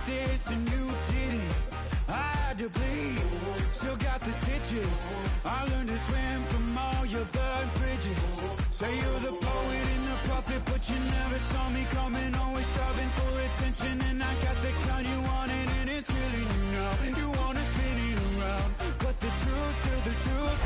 this and you didn't. I had to bleed, still got the stitches. I learned to swim from all your burnt bridges. Say you're the poet and the prophet, but you never saw me coming. Always starving for attention, and I got the kind you wanted, and it's killing you now. You wanna spin it around, but the truth's still the truth.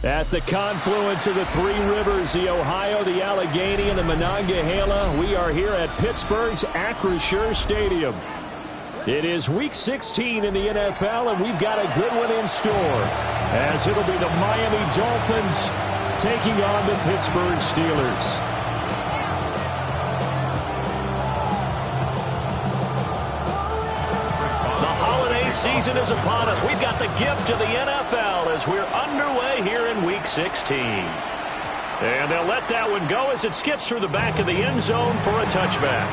At the confluence of the three rivers, the Ohio, the Allegheny, and the Monongahela, we are here at Pittsburgh's Acrisure Stadium. It is Week 16 in the NFL, and we've got a good one in store, as it'll be the Miami Dolphins taking on the Pittsburgh Steelers. Season is upon us. We've got the gift of the NFL as we're underway here in Week 16. And they'll let that one go as it skips through the back of the end zone for a touchback.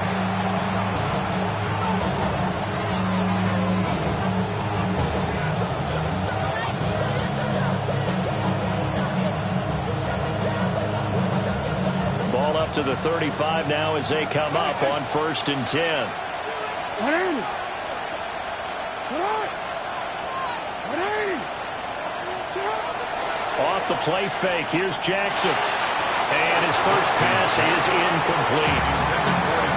Ball up to the 35 now as they come up on 1st and 10. Off the play fake. Here's Jackson. And his first pass is incomplete.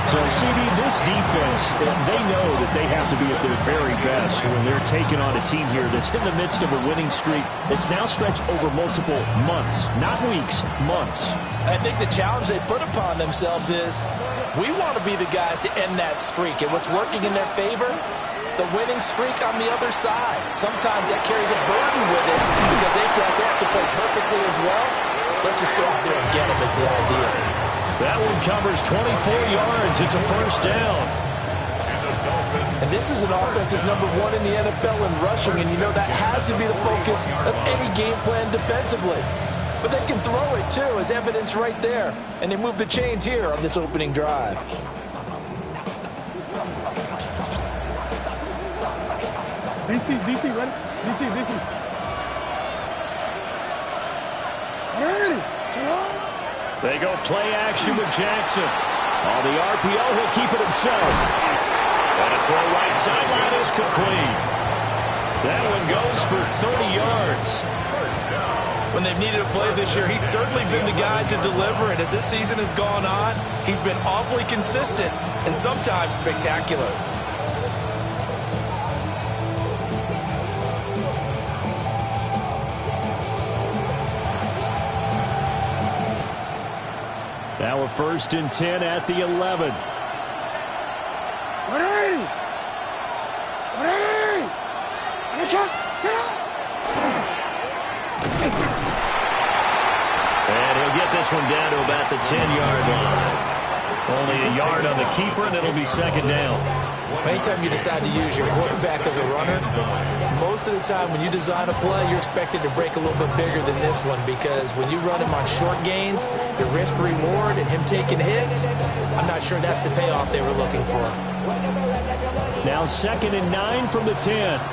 So, CD, this defense, they know that they have to be at their very best when they're taking on a team here that's in the midst of a winning streak that's now stretched over multiple months. Not weeks, months. I think the challenge they put upon themselves is we want to be the guys to end that streak. And what's working in their favor? The winning streak on the other side. Sometimes that carries a burden with it because they feel like they have to play perfectly as well. Let's just go out there and get them is the idea. That one covers 24 yards. It's a first down. And this is an offense that's number 1 in the NFL in rushing, and you know that has to be the focus of any game plan defensively. But they can throw it too, as evidence right there. And they move the chains here on this opening drive. DC, ready? DC. Ready. They go play action with Jackson. On the RPO, he'll keep it himself. And a throw right sideline is complete. That one goes for 30 yards. When they've needed a play this year, he's certainly been the guy to deliver. And as this season has gone on, he's been awfully consistent and sometimes spectacular. Now a 1st and 10 at the 11. And he'll get this one down to about the 10-yard line. Only a yard on the keeper, and it'll be 2nd down. Anytime you decide to use your quarterback as a runner, most of the time when you design a play, you're expected to break a little bit bigger than this one, because when you run him on short gains, the risk-reward and him taking hits, I'm not sure that's the payoff they were looking for. Now 2nd and 9 from the 10. 13.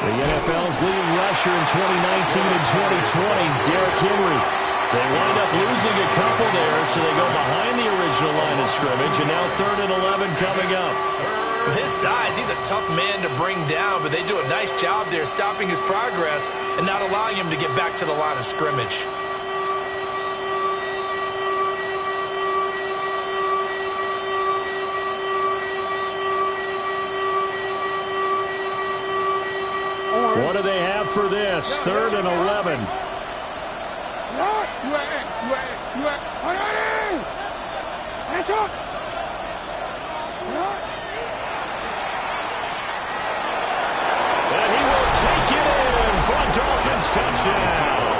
The NFL's leading rusher in 2019 and 2020, Derrick Henry. They wind up losing a couple there, so they go behind the original line of scrimmage, and now 3rd and 11 coming up. With his size, he's a tough man to bring down, but they do a nice job there stopping his progress and not allowing him to get back to the line of scrimmage. What do they have for this? 3rd and 11. And he will take it in for a Dolphins touchdown.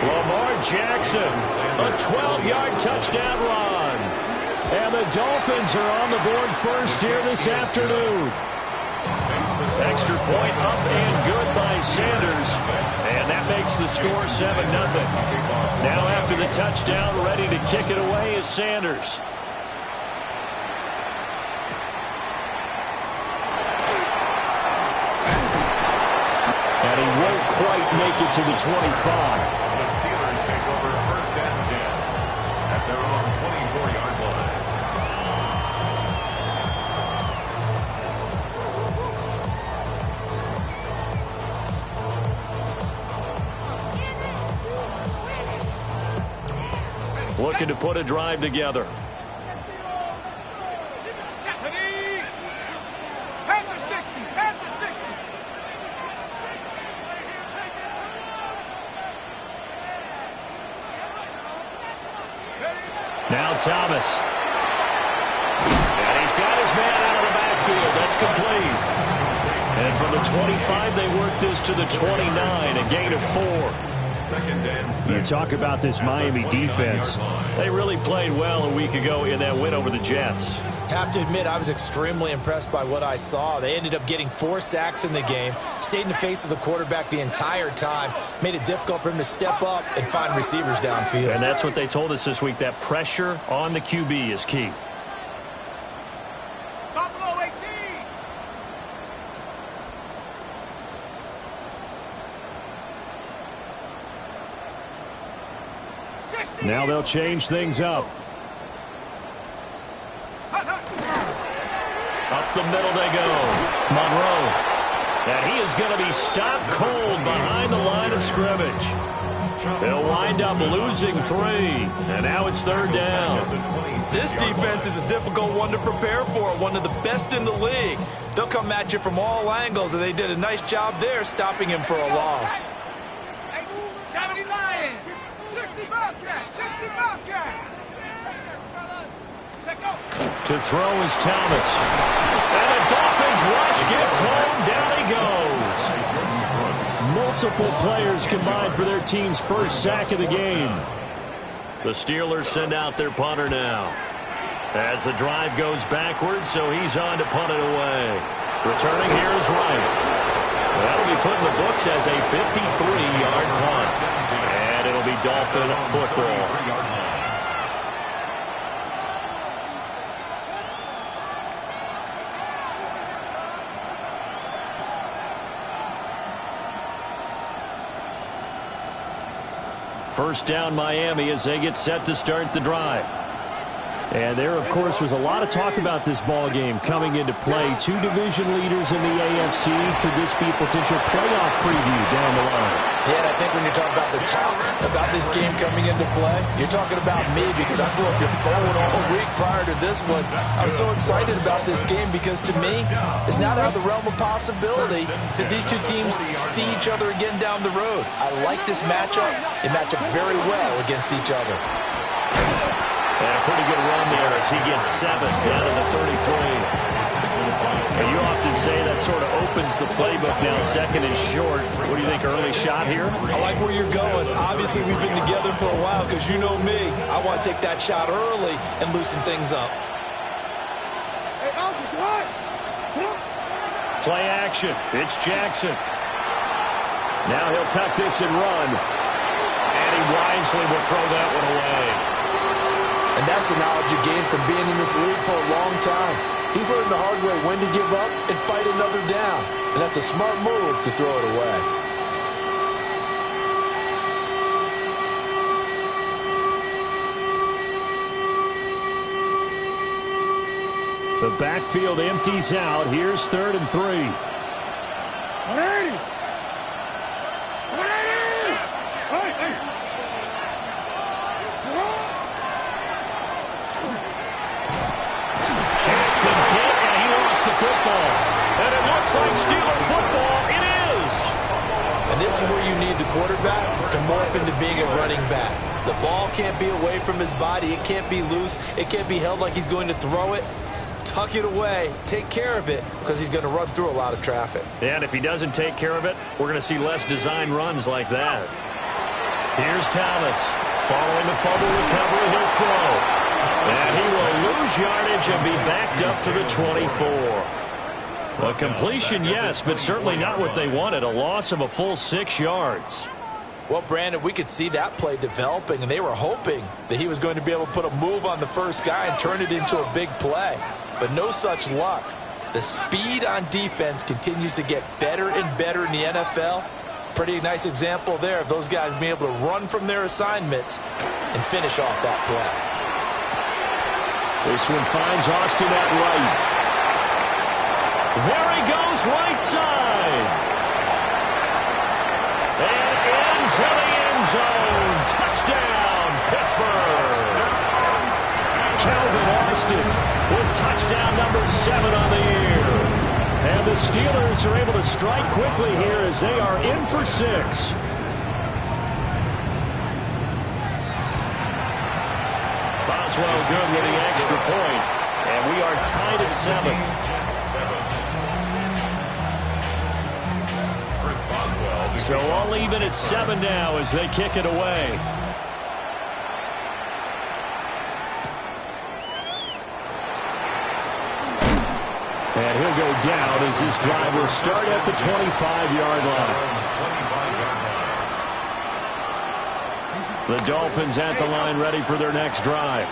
Lamar Jackson, a 12-yard touchdown run. And the Dolphins are on the board first here this afternoon. Extra point up and good by Sanders. And that makes the score 7-0. Now after the touchdown, ready to kick it away is Sanders. quite make it to the 25. The Steelers take over first and 10 at their own 24-yard line. Looking to put a drive together. Now Thomas. And he's got his man out of the backfield. That's complete. And from the 25, they work this to the 29, a gain of 4. Second and 6. You talk about this Miami defense. They really played well a week ago in that win over the Jets. Have to admit, I was extremely impressed by what I saw. They ended up getting 4 sacks in the game, stayed in the face of the quarterback the entire time, made it difficult for him to step up and find receivers downfield. And that's what they told us this week, that pressure on the QB is key. Buffalo 18. Now they'll change things up. Up the middle they go. Monroe. And he is going to be stopped cold behind the line of scrimmage. They'll wind up losing 3. And now it's third down. This defense is a difficult one to prepare for, one of the best in the league. They'll come at you from all angles, and they did a nice job there stopping him for a loss. 70 Lions. 60 Bobcats. 60 Bobcats. To throw is Thomas. And the Dolphins rush gets home. Down he goes. Multiple players combined for their team's first sack of the game. The Steelers send out their punter now. As the drive goes backwards, so he's on to punt it away. Returning here is Wright. That'll be put in the books as a 53-yard punt. And it'll be Dolphin football. First down Miami as they get set to start the drive. And there, of course, was a lot of talk about this ball game coming into play. 2 division leaders in the AFC. Could this be a potential playoff preview down the line? Yeah, I think when you talk about the talk about this game coming into play, you're talking about me because I blew up your phone all week prior to this one. I'm so excited about this game because to me, it's not out of the realm of possibility that these two teams see each other again down the road. I like this matchup. They match up very well against each other. And a pretty good run there as he gets 7 down to the 33. And you often say that sort of opens the playbook now, second and short. What do you think, early shot here? I like where you're going. Obviously, we've been together for a while because you know me. I want to take that shot early and loosen things up. Hey, Aldridge, what? Play action. It's Jackson. Now he'll tuck this and run. And he wisely will throw that one away. And that's the knowledge you gain from being in this league for a long time. He's learned the hard way when to give up and fight another down. And that's a smart move to throw it away. The backfield empties out. Here's 3rd and 3. 180. 180. Jackson hit, and he lost the football. And it looks like Steeler football. It is. And this is where you need the quarterback to morph into being a running back. The ball can't be away from his body. It can't be loose. It can't be held like he's going to throw it. Tuck it away. Take care of it because he's going to run through a lot of traffic. And if he doesn't take care of it, we're going to see less design runs like that. Here's Thomas. Following the fumble recovery, he'll throw. And he will lose yardage and be backed up to the 24. A completion, yes, but certainly not what they wanted. A loss of a full 6 yards. Well, Brandon, we could see that play developing, and they were hoping that he was going to be able to put a move on the first guy and turn it into a big play. But no such luck. The speed on defense continues to get better and better in the NFL. pretty nice example there of those guys being able to run from their assignments and finish off that play. This one finds Austin at right. There he goes, right side. And into the end zone. Touchdown, Pittsburgh. Calvin Austin with touchdown number 7 on the year. And the Steelers are able to strike quickly here as they are in for 6. Boswell good with the extra point. And we are tied at 7. Chris Boswell. So all even at 7 now as they kick it away. And he'll go down as this drive will start at the 25-yard line. The Dolphins at the line ready for their next drive.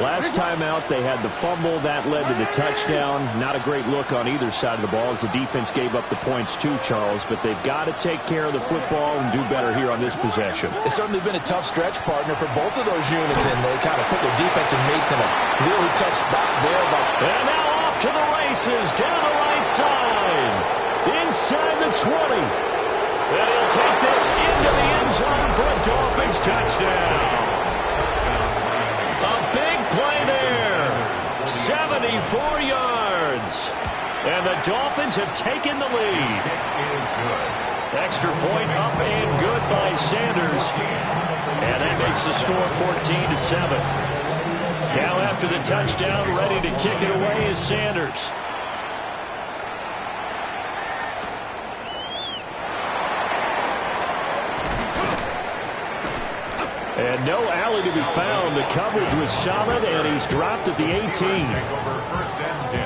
Last time out, they had the fumble. That led to the touchdown. Not a great look on either side of the ball as the defense gave up the points too, Charles. But they've got to take care of the football and do better here on this possession. It's certainly been a tough stretch, partner, for both of those units, and they kind of put their defensive mates in a really tough spot there. And now off to the races, down the right side, inside the 20. And he'll take this into the end zone for a Dolphins touchdown. A big play there, 74 yards. And the Dolphins have taken the lead. Extra point up and good by Sanders. And that makes the score 14-7. Now after the touchdown, ready to kick it away is Sanders. And no alley to be found. The coverage was solid, and he's dropped at the 18. Take over 1st and 10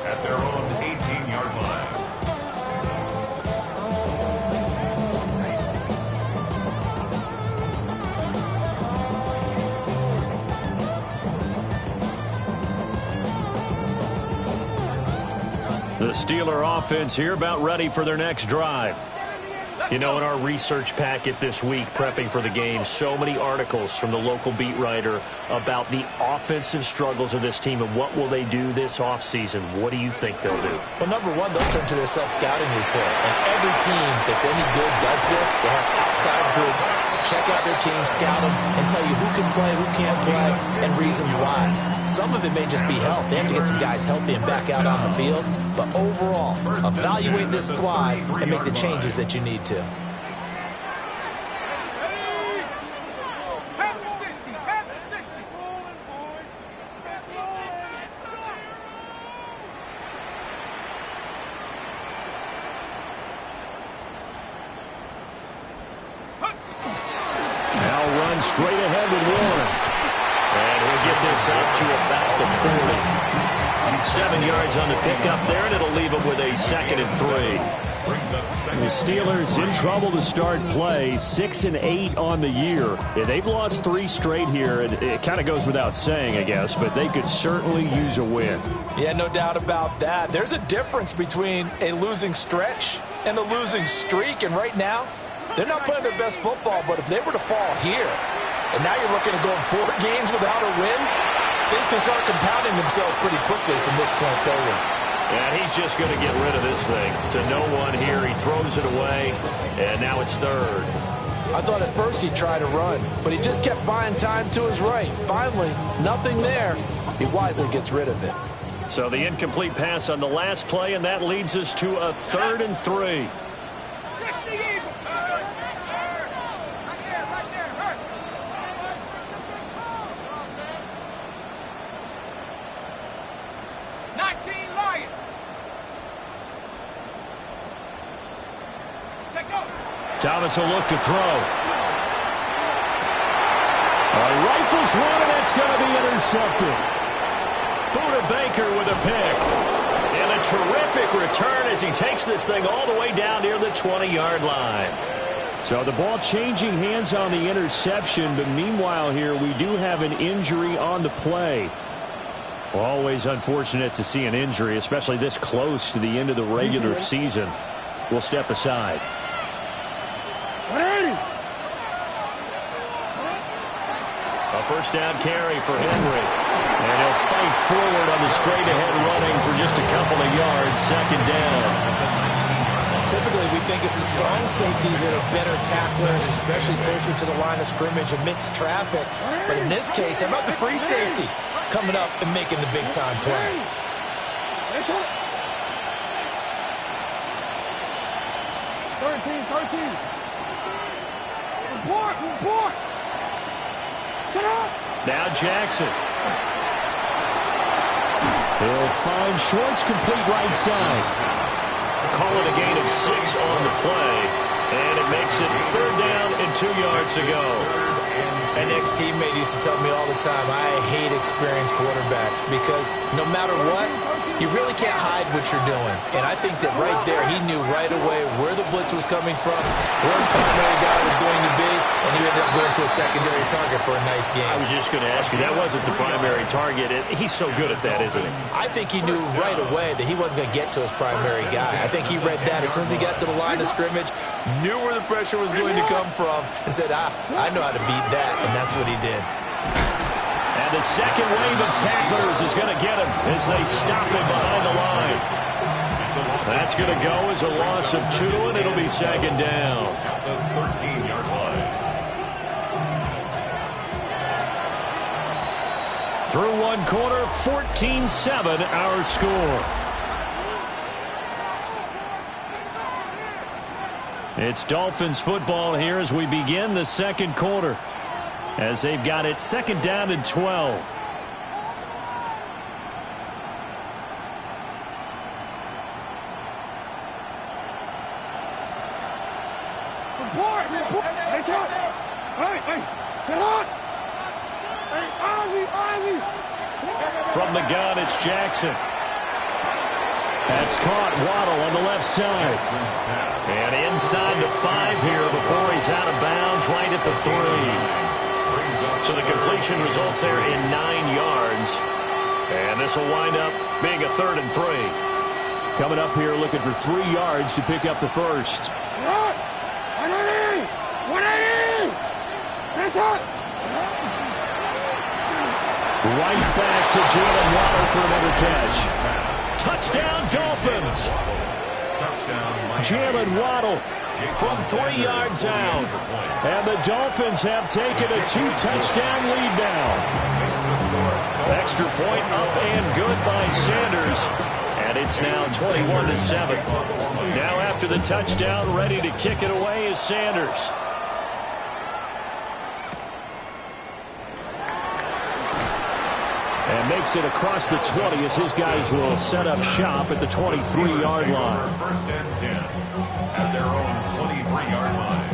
at their own 18-yard line. The Steeler offense here about ready for their next drive. You know, in our research packet this week, prepping for the game, so many articles from the local beat writer about the offensive struggles of this team and what will they do this offseason. What do you think they'll do? Well, number one, they'll turn to their self-scouting report. And every team that's any good does this. They have outside groups, check out their team, scout them, and tell you who can play, who can't play, and reasons why. Some of it may just be health. They have to get some guys healthy and back out on the field. But overall, evaluate this squad and make the changes that you need to. Straight ahead with Warren. And he'll get this up to about the 40. 7 yards on the pickup there, and it'll leave him with a 2nd and 3. The Steelers in trouble to start play, 6-8 on the year. Yeah, they've lost 3 straight here, and it kind of goes without saying, I guess, but they could certainly use a win. Yeah, no doubt about that. There's a difference between a losing stretch and a losing streak, and right now, they're not playing their best football, but if they were to fall here, and now you're looking at going 4 games without a win, things can start compounding themselves pretty quickly from this point forward. And he's just going to get rid of this thing to no one here. He throws it away, and now it's 3rd. I thought at first he'd try to run, but he just kept buying time to his right. Finally, nothing there. He wisely gets rid of it. So the incomplete pass on the last play, and that leads us to a 3rd and 3. 19 Lions. Thomas will look to throw. Rifles one, and it's going to be intercepted. Buda Baker with a pick. And a terrific return as he takes this thing all the way down near the 20-yard line. So the ball changing hands on the interception, but meanwhile here we do have an injury on the play. Always unfortunate to see an injury, especially this close to the end of the regular season. We'll step aside. first down carry for Henry. And he'll fight forward on the straight-ahead running for just a couple of yards. Second down. Typically, we think it's the strong safeties that are better tacklers, especially closer to the line of scrimmage amidst traffic. But in this case, how about the free safety coming up and making the big-time play? 13. Report. Set up. Now Jackson. He'll find Schwartz complete right side. Call it a gain of 6 on the play. And it makes it third down and 2 yards to go. An ex-teammate used to tell me all the time, I hate experienced quarterbacks because no matter what, you really can't hide what you're doing. And I think that right there, he knew right away where the blitz was coming from, where his primary guy was going to be, and he ended up going to a secondary target for a nice game. I was just going to ask you, that wasn't the primary target. He's so good at that, isn't he? I think he knew right away that he wasn't going to get to his primary guy. I think he read that as soon as he got to the line of scrimmage, knew where the pressure was going to come from, and said, I know how to beat that, and that's what he did. And the second wave of tacklers is going to get him as they stop him behind the line. That's going to go as a loss of 2, and it'll be second down. The 13-yard line. Through one quarter, 14-7 our score. It's Dolphins football here as we begin the second quarter, as they've got it second down and 12. Report. Hey, Chuck. Hey, sit on. Hey, Ozzie. From the gun, it's Jackson. That's caught. Waddle on the left side. And inside the 5 here before he's out of bounds, right at the 3. So the completion results there in 9 yards. And this will wind up being a 3rd and 3. Coming up here looking for 3 yards to pick up the first. 180. That's it. Right back to Jalen Waddle for another catch. Touchdown, Dolphins. Jalen Waddle from 3 yards out. And the Dolphins have taken a 2-touchdown lead now. Extra point up and good by Sanders. And it's now 21-7. Now after the touchdown, ready to kick it away is Sanders. And makes it across the 20 as his guys will set up shop at the 23-yard line. First and 10 at their own 23-yard line.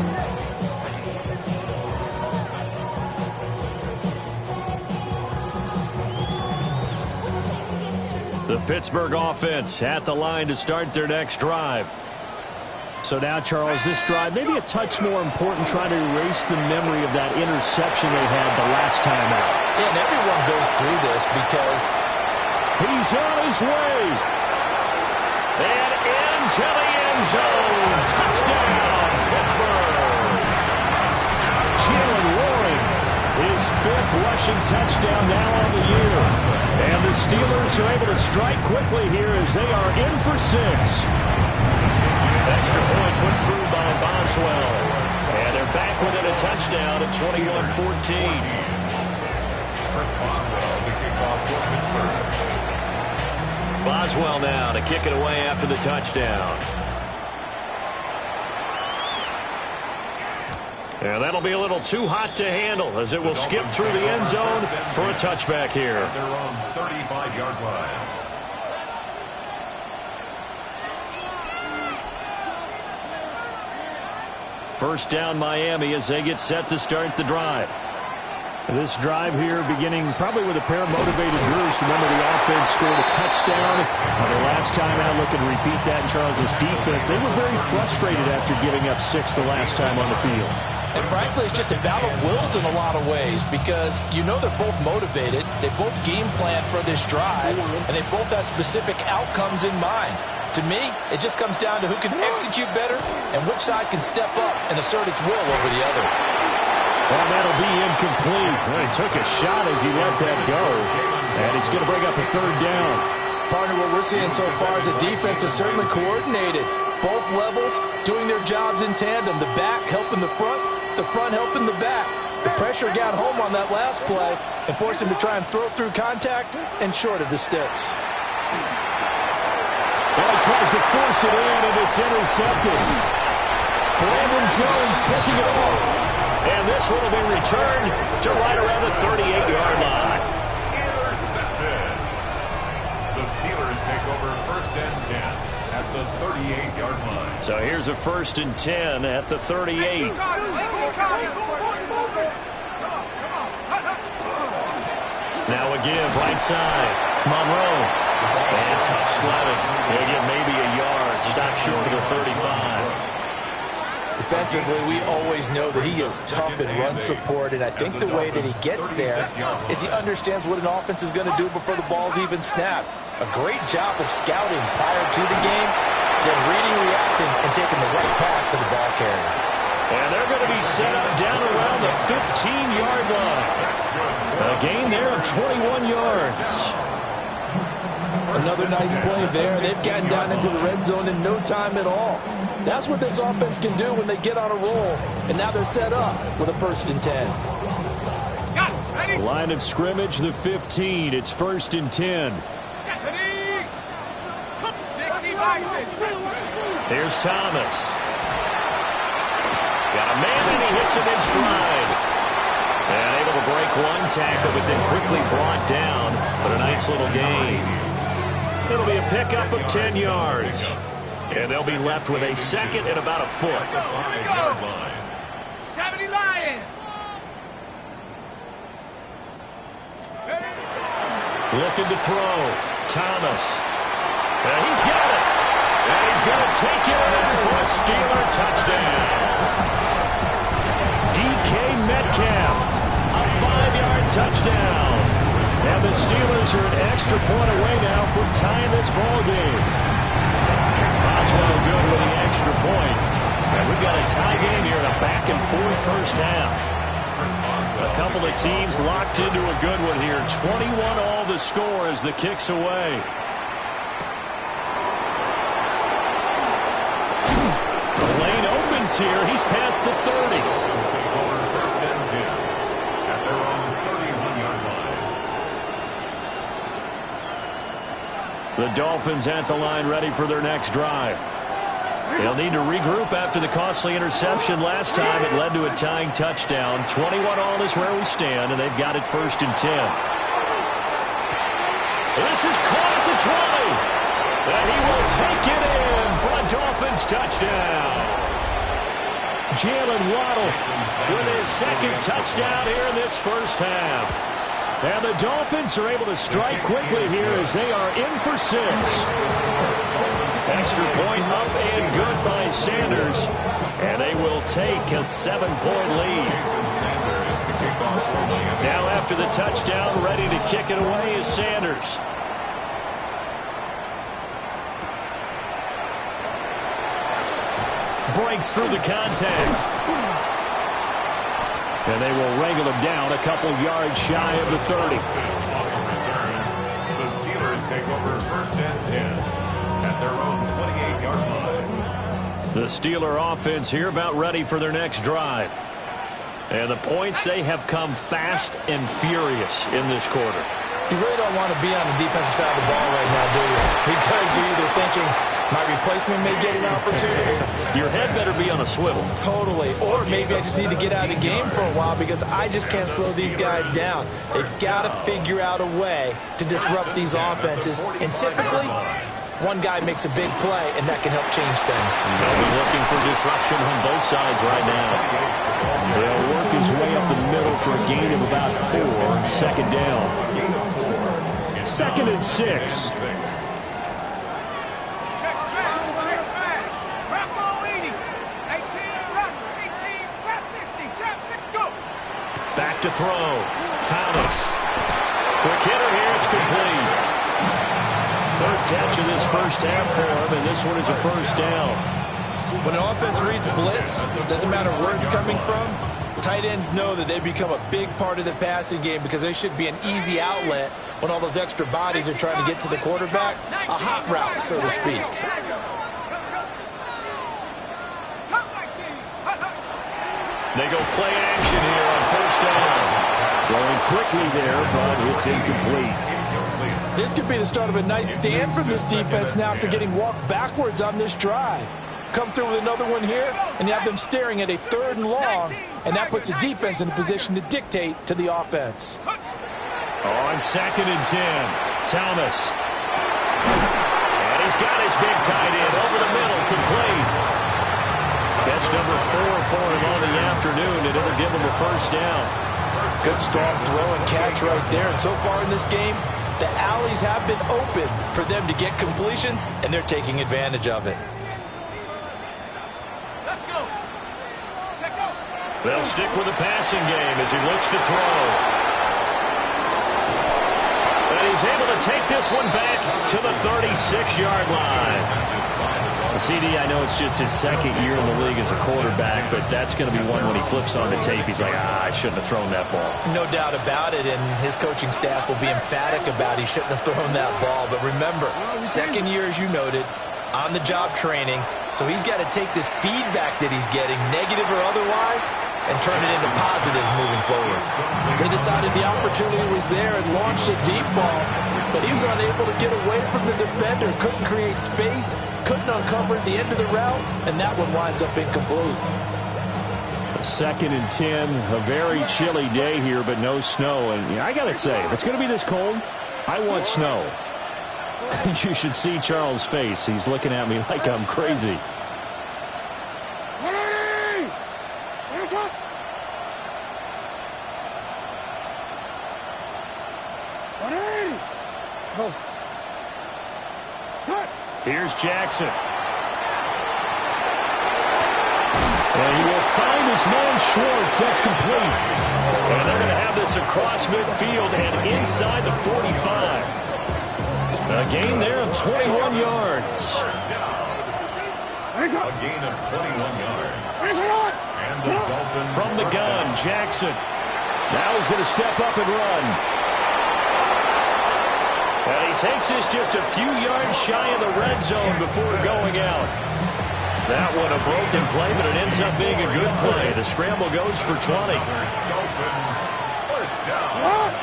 The Pittsburgh offense at the line to start their next drive. So now, Charles, this drive maybe a touch more important, trying to erase the memory of that interception they had the last time out. Yeah, and everyone goes through this because he's on his way. And into the end zone. Touchdown, Pittsburgh. Jalen Warren, his 5th rushing touchdown now on the year. And the Steelers are able to strike quickly here as they are in for 6. Extra point put through by Boswell. And they're back within a touchdown at 21-14. First Boswell to kick off for Pittsburgh. Boswell now to kick it away after the touchdown. And that'll be a little too hot to handle as it will skip through the end zone for a touchback here. They're on 35-yard line. First down Miami as they get set to start the drive. This drive here beginning probably with a pair of motivated Brewers. Remember, the offense scored a touchdown on their last time out. Looking to repeat that in Charles's defense. They were very frustrated after giving up 6 the last time on the field. And frankly, it's just a battle of wills in a lot of ways because you know they're both motivated. They both game plan for this drive, and they both have specific outcomes in mind. To me, it just comes down to who can execute better and which side can step up and assert its will over the other. And that'll be incomplete. Well, he took a shot as he let that go. And he's going to bring up a third down. Partner, what we're seeing so far is the defense is certainly coordinated. Both levels doing their jobs in tandem. The back helping the front helping the back. The pressure got home on that last play and forced him to try and throw through contact and short of the sticks. Well, he tries to force it in, and it's intercepted. Brandon Jones picking it off. And this one will be returned to right around the 38-yard line. Intercepted. The Steelers take over first and 10 at the 38-yard line. So here's a first and 10 at the 38. Now again, right side. Monroe. And tough sledding. He'll get maybe a yard. Stop short of the 35. Defensively, we always know that he is tough in run support, and I think the way that he gets there is he understands what an offense is going to do before the ball's even snapped. A great job of scouting prior to the game, then reading, reacting, and taking the right path to the ball carrier. And they're going to be set up down around the 15-yard line. A gain there of 21 yards. Another nice play there. They've gotten down into the red zone in no time at all. That's what this offense can do when they get on a roll. And now they're set up with a first and 10. Line of scrimmage, the 15. It's first and 10. Here's Thomas. Got a man, and he hits him in stride. And able to break one tackle, but then quickly brought down. But a nice little gain. It'll be a pickup of 10 yards. And they'll be left with a second and about a foot. 70 Lions. Looking to throw. Thomas. And he's got it. And he's going to take it in for a Steeler touchdown. DK Metcalf. A 5-yard touchdown. And the Steelers are an extra point away now from tying this ball game. Boswell good with the extra point. And we've got a tie game here in a back-and-forth first half. A couple of teams locked into a good one here. 21-all the score as the kick's away. The lane opens here. He's past the 30. First and 10 at their own 31-yard line. The Dolphins at the line, ready for their next drive. They'll need to regroup after the costly interception last time. It led to a tying touchdown. 21-all is where we stand, and they've got it first and 10. This is caught at the 20. And he will take it in for a Dolphins touchdown. Jalen Waddle with his second touchdown here in this first half. And the Dolphins are able to strike quickly here as they are in for 6. Extra point up and good by Sanders. And they will take a 7-point lead. Now after the touchdown, ready to kick it away is Sanders. Breaks through the contact. And they will wrangle him down a couple yards shy of the 30. The Steelers take over first and 10 at their own 28-yard line. The Steeler offense here about ready for their next drive. And the points, they have come fast and furious in this quarter. You really don't want to be on the defensive side of the ball right now, do you? Because you're either thinking, my replacement may get an opportunity. Your head better be on a swivel. Totally. Or maybe I just need to get out of the game for a while because I just can't slow these guys down. They've got to figure out a way to disrupt these offenses. And typically, one guy makes a big play, and that can help change things. They'll be looking for disruption on both sides right now. They'll work his way up the middle for a gain of about 4. Second down. Second and 6. Back to throw. Thomas. Quick hitter here. It's complete. Third catch of this first half for him, and this one is a first down. When an offense reads blitz, doesn't matter where it's coming from, Tight ends know that they become a big part of the passing game because they should be an easy outlet when all those extra bodies are trying to get to the quarterback. A hot route, so to speak. They go play action here on first down. Throwing quickly there, but it's incomplete. This could be the start of a nice stand from this defense now after getting walked backwards on this drive. Come through with another one here, and you have them staring at a 3rd and long, and that puts the defense in a position to dictate to the offense. On 2nd and 10, Thomas. And he's got his big tight end over the middle, complete. Catch number 4 for him on the afternoon, and it'll give him a first down. Good strong throw and catch right there, and so far in this game, the alleys have been open for them to get completions, and they're taking advantage of it. They'll stick with the passing game as he looks to throw. And he's able to take this one back to the 36-yard line. CD, I know it's just his 2nd year in the league as a quarterback, but that's going to be one when he flips on the tape. He's like, I shouldn't have thrown that ball. No doubt about it, and his coaching staff will be emphatic about he shouldn't have thrown that ball. But remember, 2nd year, as you noted, on-the-job training, so he's got to take this feedback that he's getting, negative or otherwise, and turn it into positives moving forward. They decided the opportunity was there and launched a deep ball, but he was unable to get away from the defender, couldn't create space, couldn't uncover at the end of the route, and that one winds up incomplete. 2nd and 10, a very chilly day here, but no snow. And I got to say, if it's going to be this cold, I want snow. You should see Charles' face. He's looking at me like I'm crazy. Here's Jackson. And he will find his man Schwartz. That's complete. And they're going to have this across midfield and inside the 45. A gain there of 21 yards. A gain of 21 yards. And the Dolphins from the gun, Jackson. Now he's going to step up and run. And he takes this just a few yards shy of the red zone before going out. That one a broken play, but it ends up being a good play. The scramble goes for 20. Dolphins first down.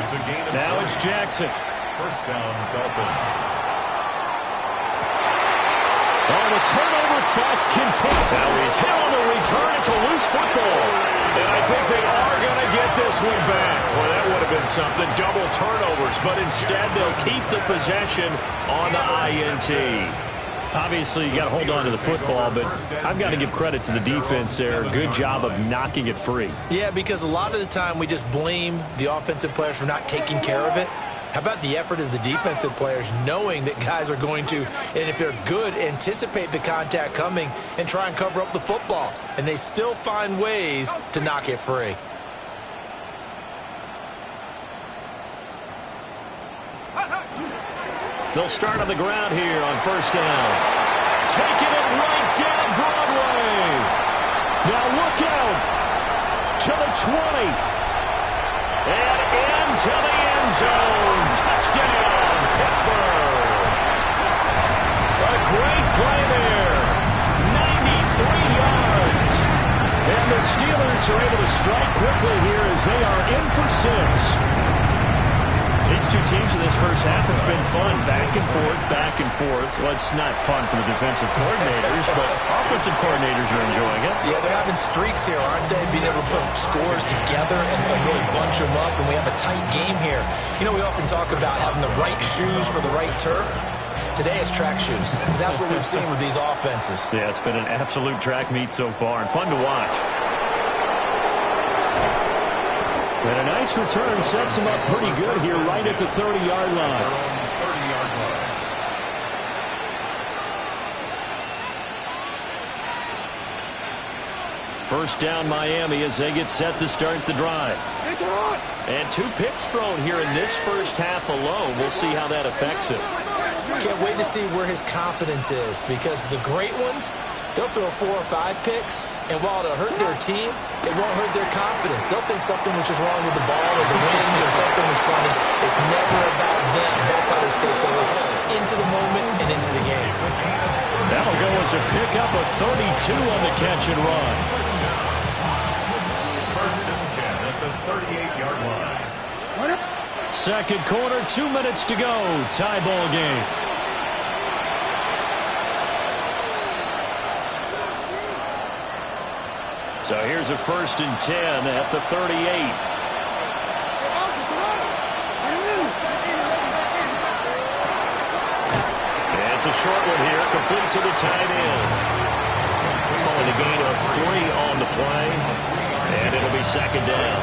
It's a gain of now it's Jackson. First down, Dolphins. Oh, the turnover fuss continues. Now he's hit on the return. It's a loose football. And I think they are going to get this one back. Well, that would have been something. Double turnovers. But instead, they'll keep the possession on the INT. Obviously, you got to hold on to the football, but I've got to give credit to the defense there. Good job of knocking it free. Yeah, because a lot of the time we just blame the offensive players for not taking care of it. How about the effort of the defensive players knowing that guys are going to, and if they're good, anticipate the contact coming and try and cover up the football. And they still find ways to knock it free. They'll start on the ground here on first down. Taking it right down Broadway. Now look out to the 20. And into the end zone. Touchdown, Pittsburgh. A great play there. 93 yards. And the Steelers are able to strike quickly here as they are in for 6. These two teams in this first half, it's been fun. Back and forth, back and forth. Well, it's not fun for the defensive coordinators, but offensive coordinators are enjoying it. Yeah, they're having streaks here, aren't they? Being able to put scores together and really bunch them up, and we have a tight game here. You know, we often talk about having the right shoes for the right turf. Today it's track shoes. That's what we've seen with these offenses. Yeah, it's been an absolute track meet so far, and fun to watch. And a nice return sets him up pretty good here right at the 30-yard line. First down Miami as they get set to start the drive. And 2 picks thrown here in this first half alone. We'll see how that affects him. Can't wait to see where his confidence is, because the great ones, they'll throw 4 or 5 picks, and while it'll hurt their team, it won't hurt their confidence. They'll think something was just wrong with the ball or the wind or something was funny. It's never about them. That's how they stay so into the moment and into the game. That'll go as a pickup of 32 on the catch and run. First and 10 at the 38-yard line. Second quarter, 2 minutes to go. Tie ball game. So here's a first and 10 at the 38. It's a short one here, complete to the tight end. Calling a gain of 3 on the play, and it'll be second down.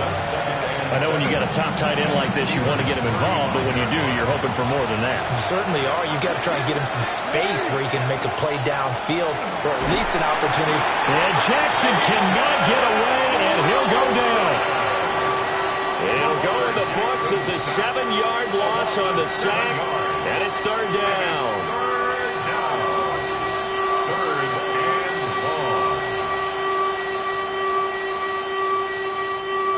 I know when you got a top tight end like this, you want to get him involved, but when you do, you're hoping for more than that. You certainly are. You've got to try and get him some space where he can make a play downfield, or at least an opportunity. And Jackson cannot get away, and he'll go down. He'll go in the books as a 7-yard loss on the sack, and it's third down.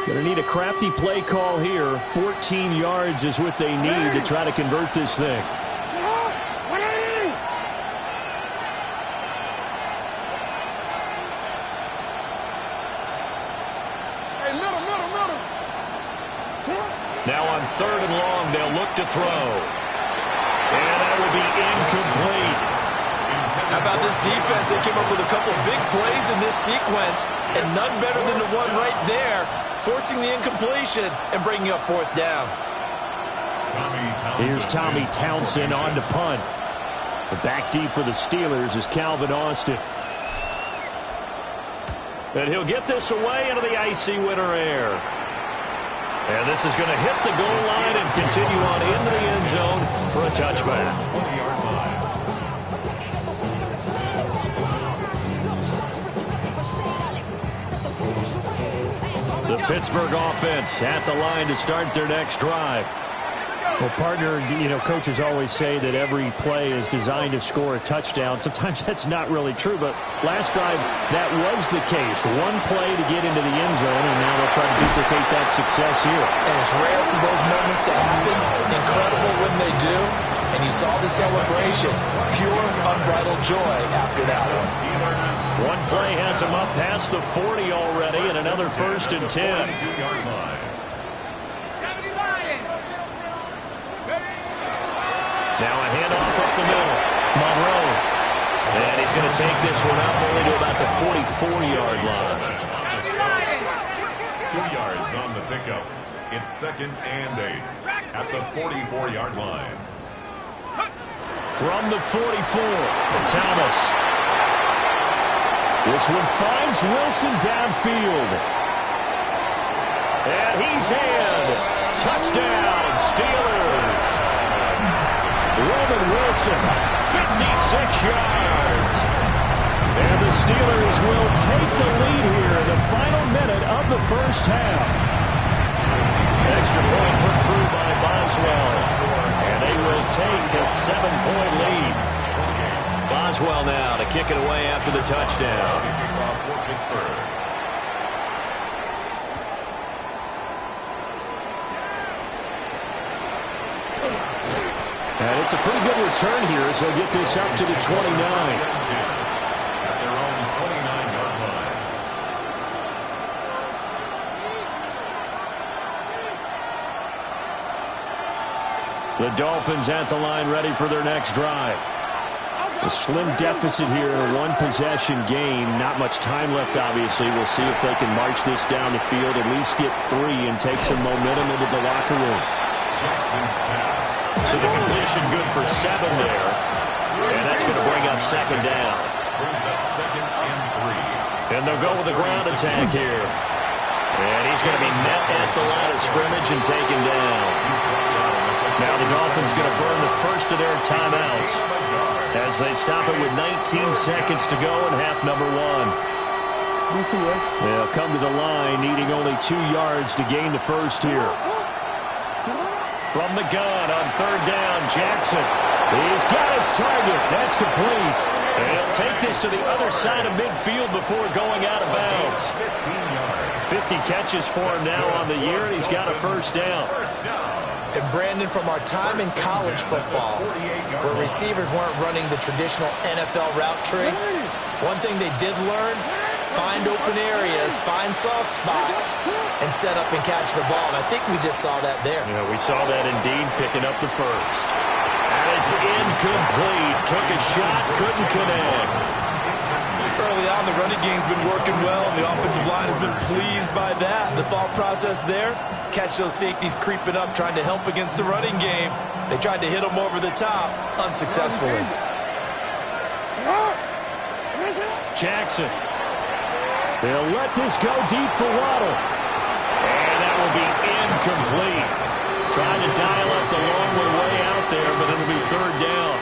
Going to need a crafty play call here. 14 yards is what they need to try to convert this thing. Now on third and long, they'll look to throw. And that will be incomplete. How about this defense? They came up with a couple big plays in this sequence, and none better than the one right there, forcing the incompletion and bringing up fourth down. Here's Tommy Townsend on to punt. The back deep for the Steelers is Calvin Austin. And he'll get this away into the icy winter air. And this is going to hit the goal line and continue on into the end zone for a touchback. The Pittsburgh offense at the line to start their next drive. Well, partner, you know, coaches always say that every play is designed to score a touchdown. Sometimes that's not really true, but last drive that was the case. One play to get into the end zone, and now they'll try to duplicate that success here. And it's rare for those moments to happen. Incredible when they do. And you saw the celebration. Pure, unbridled joy after that one. One play has him up past the 40 already, and another first and 10. Now a handoff up the middle. Monroe. And he's going to take this one up only to about the 44-yard line. 2 yards on the pickup. It's second and 8 at the 44-yard line. From the 44, Thomas. This one finds Wilson downfield. And he's in. Touchdown, Steelers. Roman Wilson, 56 yards. And the Steelers will take the lead here in the final minute of the first half. Extra point put through by Boswell. And they will take a 7-point lead. Boswell now to kick it away after the touchdown. And it's a pretty good return here as he'll get this up to the 29. At their own 29-yard line. The Dolphins at the line ready for their next drive. A slim deficit here in a one-possession game. Not much time left, obviously. We'll see if they can march this down the field, at least get 3 and take some momentum into the locker room. Jackson's pass. So the completion good for 7 there. And that's going to bring up second down. Brings up second and 3. And they'll go with the ground attack here. And he's going to be met at the line of scrimmage and taken down. Now the Dolphins going to burn the first of their timeouts as they stop it with 19 seconds to go in half number 1. They'll come to the line needing only 2 yards to gain the first here. From the gun on third down, Jackson. He's got his target. That's complete. And he'll take this to the other side of midfield before going out of bounds. 50 catches for him now on the year, and he's got a first down. And Brandon, from our time in college football, where receivers weren't running the traditional NFL route tree, one thing they did learn, find open areas, find soft spots, and set up and catch the ball. And I think we just saw that there. Yeah, we saw that indeed, picking up the first. And it's incomplete. Took a shot, couldn't connect. Early on, the running game's been working well, and the offensive line has been pleased by that. The thought process there, catch those safeties creeping up, trying to help against the running game. They tried to hit them over the top, unsuccessfully. Jackson. They'll let this go deep for Waddle. And that will be incomplete. Trying to dial up the long way out there, but it'll be third down.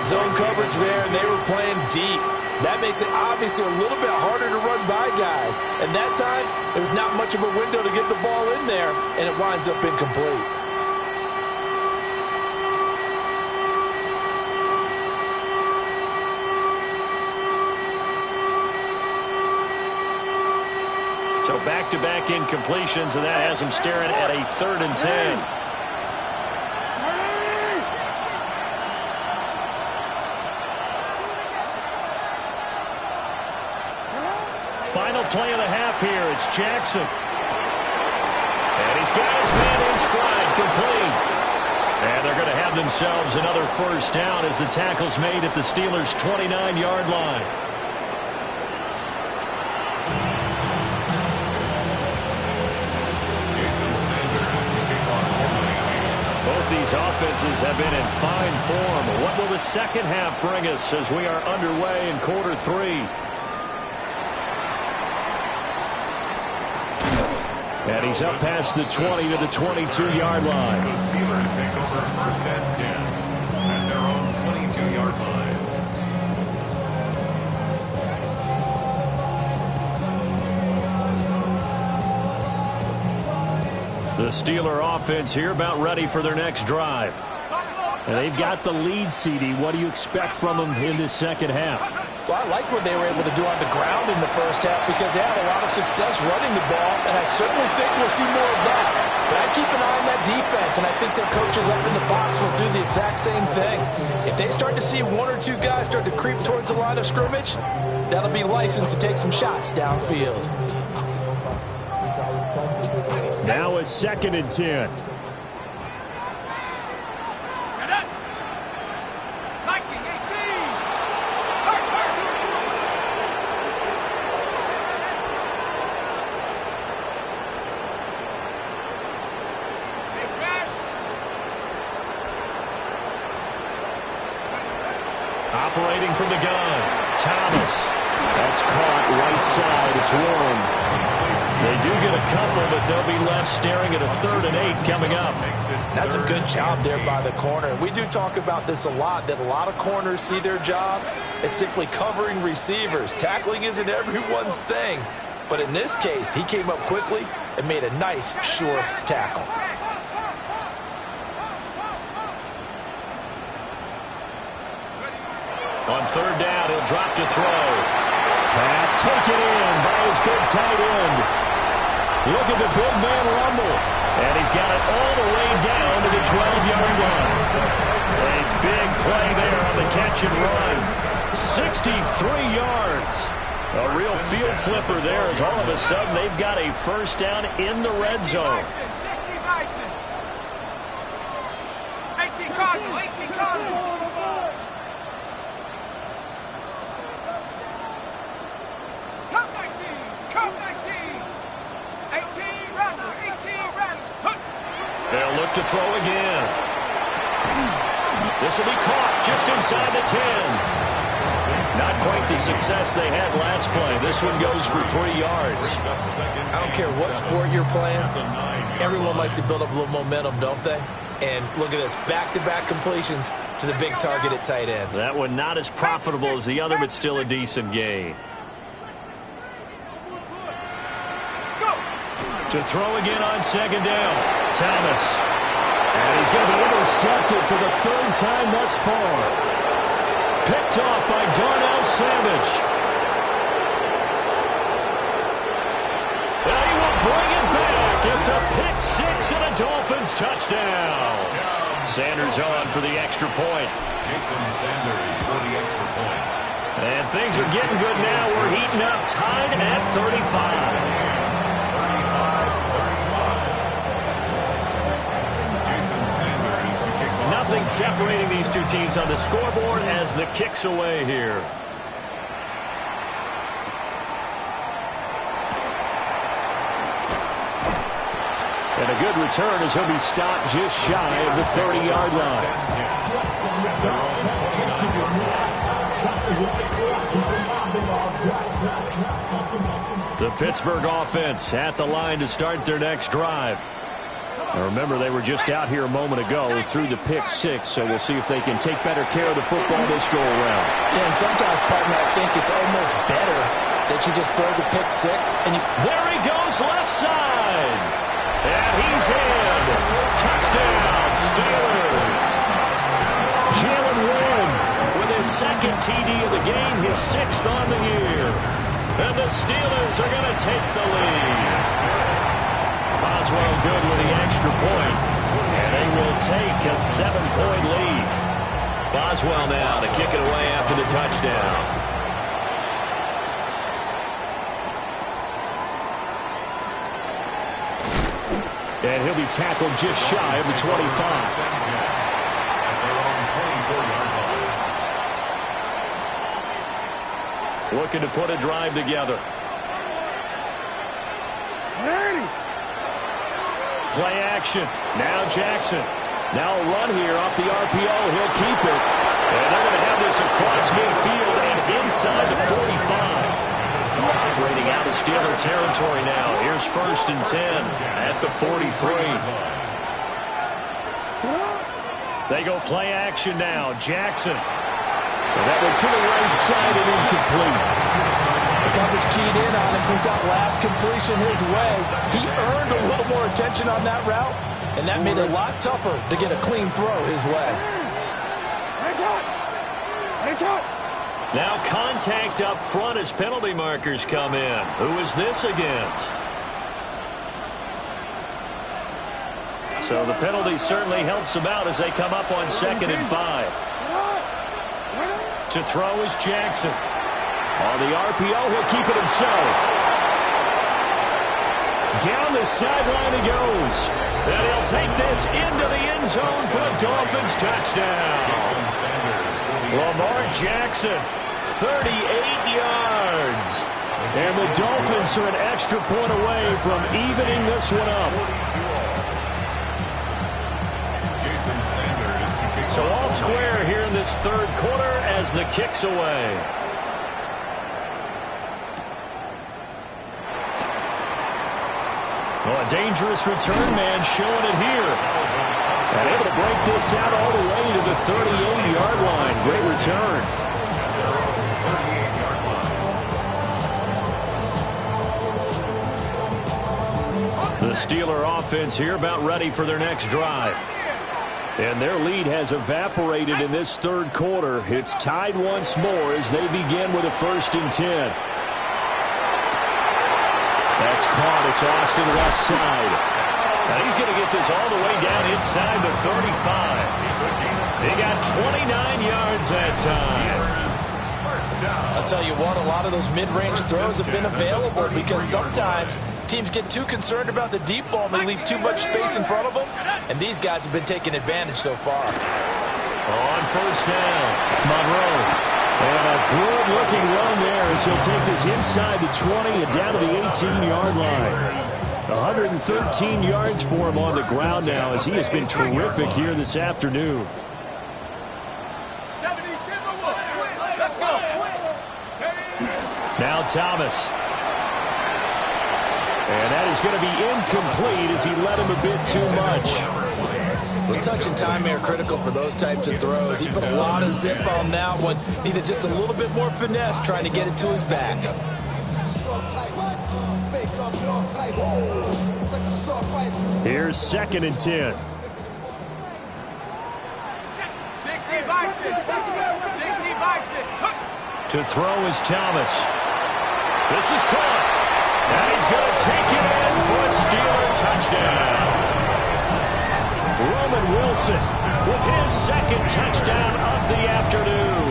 Zone coverage there, and they were playing deep. That makes it obviously a little bit harder to run by guys. And that time, there was not much of a window to get the ball in there, and it winds up incomplete. So back-to-back incompletions, and that has him staring at a 3rd and 10. Final play of the half here. It's Jackson. And he's got his man in stride, complete. And they're going to have themselves another first down as the tackle's made at the Steelers' 29-yard line. Both these offenses have been in fine form. What will the second half bring us as we are underway in quarter 3? And he's up past the 20 to the 22-yard line. The Steelers take over 1st and 10 at their own 22-yard line. The Steeler offense here about ready for their next drive. And they've got the lead, CD. What do you expect from them in this second half? Well, I like what they were able to do on the ground in the first half because they had a lot of success running the ball, and I certainly think we'll see more of that. But I keep an eye on that defense, and I think their coaches up in the box will do the exact same thing. If they start to see 1 or 2 guys start to creep towards the line of scrimmage, that'll be licensed to take some shots downfield. Now it's 2nd and 10. Operating from the gun, Thomas. That's caught right side. It's Warren. They do get a couple, but they'll be left staring at a 3rd and 8 coming up. That's a good job there by the corner. We do talk about this a lot, that a lot of corners see their job as simply covering receivers. Tackling isn't everyone's thing. But in this case, he came up quickly and made a nice, sure tackle. On 3rd down, he'll drop to throw. Pass taken in by his big tight end. Look at the big man rumble. And he's got it all the way down to the 12-yard line. A big play there on the catch and run. 63 yards. A real field flipper there as all of a sudden they've got a first down in the red zone. 18 Cardinal, 18 Cardinal. They'll look to throw again. This will be caught just inside the 10. Not quite the success they had last play. This one goes for 3 yards. I don't care what sport you're playing. Everyone likes to build up a little momentum, don't they? And look at this, back-to-back completions to the big target at tight end. That one not as profitable as the other, but still a decent gain. To throw again on 2nd down. Thomas. And he's going to be intercepted for the 3rd time thus far. picked off by Darnell Savage. And he will bring it back. It's a pick six and a Dolphins touchdown. Sanders on for the extra point. Jason Sanders for the extra point. And things are getting good now. We're heating up, tied at 35. Nothing separating these two teams on the scoreboard as the kick's away here. And a good return as he'll be stopped just shy of the 30-yard line. The Pittsburgh offense at the line to start their next drive. Now remember, they were just out here a moment ago through the pick six, so we'll see if they can take better care of the football this go-around. Yeah, and sometimes, partner, I think it's almost better that you just throw the pick six. And there he goes, left side. And he's in. Touchdown, Steelers. Jalen Warren with his second TD of the game, his sixth on the year. And the Steelers are going to take the lead. Boswell good with the extra point, and they will take a 7-point lead. Boswell now to kick it away after the touchdown. And he'll be tackled just shy of the 25. Looking to put a drive together. Play action. Now Jackson. Now a run here off the RPO. He'll keep it. And they're going to have this across midfield and inside the 45. Operating out of Steeler territory now. Here's 1st and 10 at the 43. They go play action now. Jackson. And that one to the right side and incomplete. The coverage keyed in on him since that last completion his way. He earned a little more attention on that route, and that made it a lot tougher to get a clean throw his way. Now contact up front as penalty markers come in. Who is this against? So the penalty certainly helps them out as they come up on 2nd and 5. To throw is Jackson. On the RPO, he'll keep it himself. Down the sideline he goes. And he'll take this into the end zone for a Dolphins touchdown. Lamar Jackson, 38 yards. And the Dolphins are an extra point away from evening this one up. So all square here in this 3rd quarter as the kick's away. Well, a dangerous return man showing it here. And able to break this out all the way to the 38-yard line. Great return. The Steeler offense here about ready for their next drive. And their lead has evaporated in this 3rd quarter. It's tied once more as they begin with a 1st and 10. That's caught. It's Austin left side. Now he's going to get this all the way down inside the 35. He got 29 yards that time. I'll tell you what, a lot of those mid-range throws have been available because sometimes teams get too concerned about the deep ball and they leave too much space in front of them, and these guys have been taking advantage so far. On 1st down, Monroe. And a good-looking run there as he'll take this inside the 20 and down to the 18-yard line. 113 yards for him on the ground now as he has been terrific here this afternoon. Now Thomas. And that is going to be incomplete as he led him a bit too much. The touch and time are critical for those types of throws. He put a lot of zip on that one. Needed just a little bit more finesse trying to get it to his back. Here's 2nd and 10. 60 by 6. 60 by To throw is Thomas. This is caught. And he's going to take it in for a Steeler touchdown. Roman Wilson with his second touchdown of the afternoon.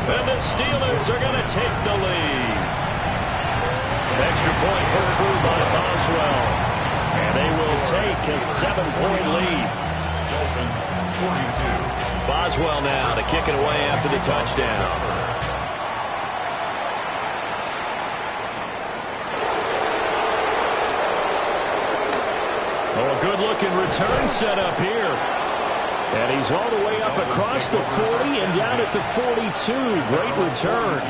And the Steelers are going to take the lead. Extra point put through by Boswell. And they will take a 7-point lead. Dolphins 42. Boswell now to kick it away after the touchdown. Oh, a good-looking return set up here. And he's all the way up across the 40 and down at the 42. Great return.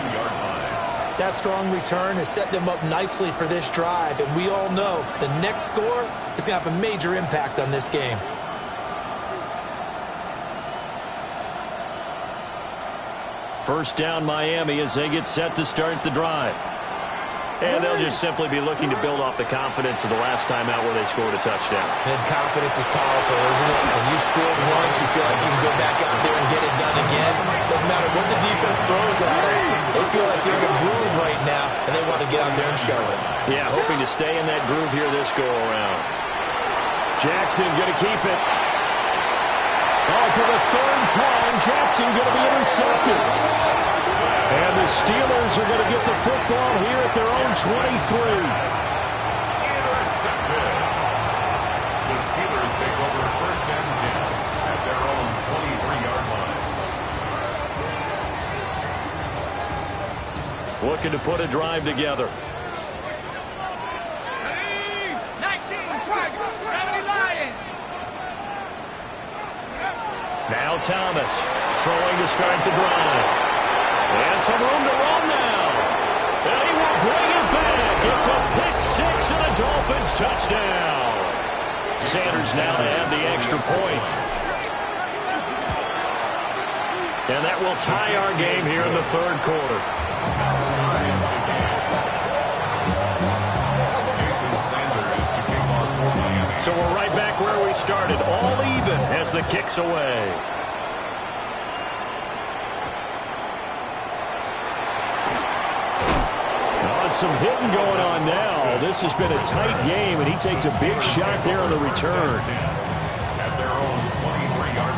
That strong return has set them up nicely for this drive, and we all know the next score is going to have a major impact on this game. First down Miami as they get set to start the drive. And they'll just simply be looking to build off the confidence of the last time out where they scored a touchdown. And confidence is powerful, isn't it? When you've scored once, you feel like you can go back out there and get it done again. Doesn't matter what the defense throws at them. They feel like they're in a groove right now, and they want to get out there and show it. Yeah, hoping to stay in that groove here this go-around. Jackson going to keep it. Oh, for the third time, Jackson going to be intercepted. And the Steelers are going to get the football here at their own 23. Intercepted. The Steelers take over first and 10 at their own 23-yard line. Looking to put a drive together. 19, Tiger, 70 Lions. Now Thomas throwing to start the drive. And some room to run now. And he will bring it back. It's a pick six and a Dolphins touchdown. Sanders now to add the extra point. And that will tie our game here in the third quarter. Jason Sanders to kick off for Miami. So we're right back where we started, all even as the kick's away. Some hitting going on now. This has been a tight game, and he takes a big shot there on the return. At their own 23-yard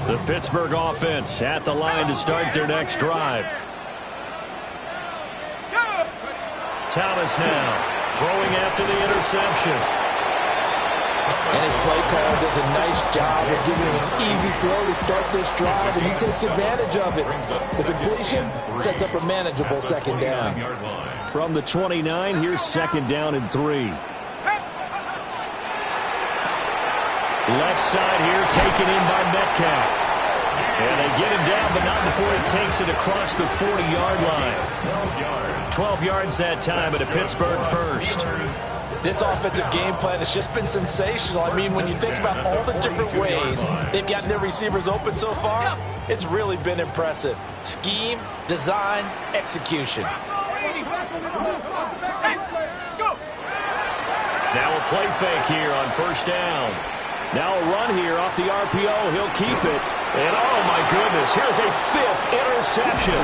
line. The Pittsburgh offense at the line to start their next drive. Thomas now throwing after the interception. And his play call does a nice job of giving him an easy throw to start this drive, and he takes advantage of it. The completion sets up a manageable second down. From the 29, here's second down and 3. Left side here taken in by Metcalf. And they get him down, but not before he takes it across the 40-yard line. 12 yards that time at a Pittsburgh first. This offensive game plan has just been sensational. I mean, when you think about all the different ways they've gotten their receivers open so far, it's really been impressive. Scheme, design, execution. Now a play fake here on first down. Now a run here off the RPO. He'll keep it. And oh my goodness, here's a 5th interception.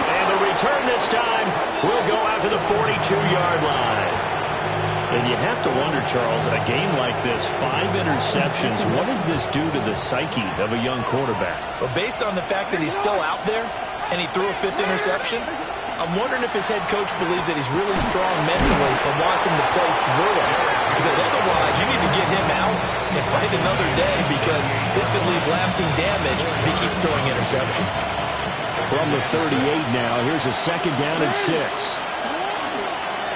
And the return this time will go out to the 42-yard line. And you have to wonder, Charles, a game like this, 5 interceptions, what does this do to the psyche of a young quarterback? Well, based on the fact that he's still out there and he threw a 5th interception, I'm wondering if his head coach believes that he's really strong mentally and wants him to play through it. Because otherwise, you need to get him out and fight another day, because this could leave lasting damage if he keeps throwing interceptions. From the 38 now, here's a second down and 6.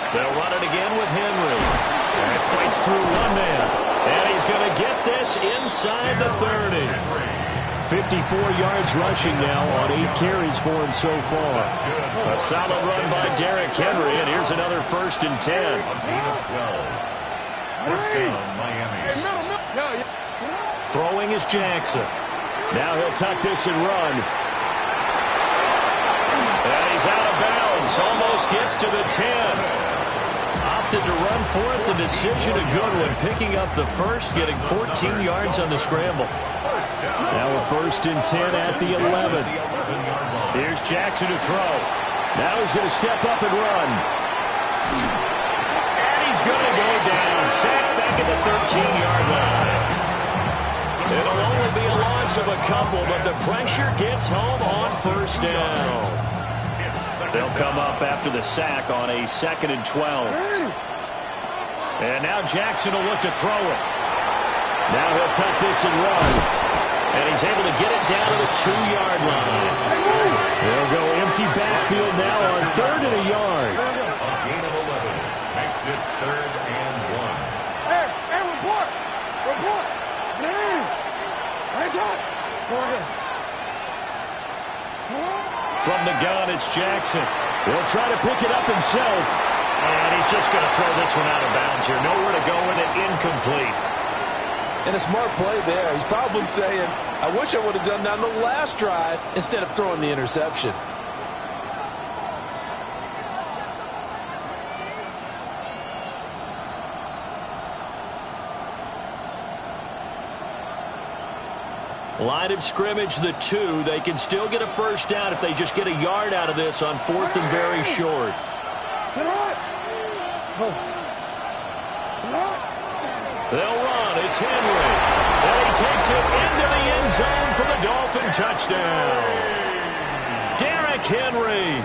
They'll run it again with Henry. And it fights through one man. And he's going to get this inside the 30. 54 yards rushing now on 8 carries for him so far. A solid run by Derrick Henry, and here's another 1st and 10. First down, Miami. Throwing is Jackson. Now he'll tuck this and run. And he's out of bounds. Almost gets to the 10. opted to run for it. The decision a good one, picking up the first, getting 14 yards on the scramble. Now a 1st and 10 at the 11. Here's Jackson to throw. Now he's going to step up and run. And he's going to go down. Sacked back at the 13-yard line. It'll only be a loss of a couple, but the pressure gets home on 1st down. They'll come up after the sack on a 2nd and 12. And now Jackson will look to throw it. Now he'll tuck this and run. And he's able to get it down to the 2-yard line. They'll go empty backfield now on 3rd and a yard. A gain of 11 makes it 3rd and 1. Hey, report! Report! Nice shot! From the gun, it's Jackson. He'll try to pick it up himself. And he's just going to throw this one out of bounds here. Nowhere to go with it. Incomplete. And a smart play there. He's probably saying, I wish I would have done that on the last drive instead of throwing the interception. Line of scrimmage, the 2. They can still get a 1st down if they just get a yard out of this on 4th and very short. They'll run. It's Henry. And he takes it into the end zone for the Dolphin touchdown. Derrick Henry.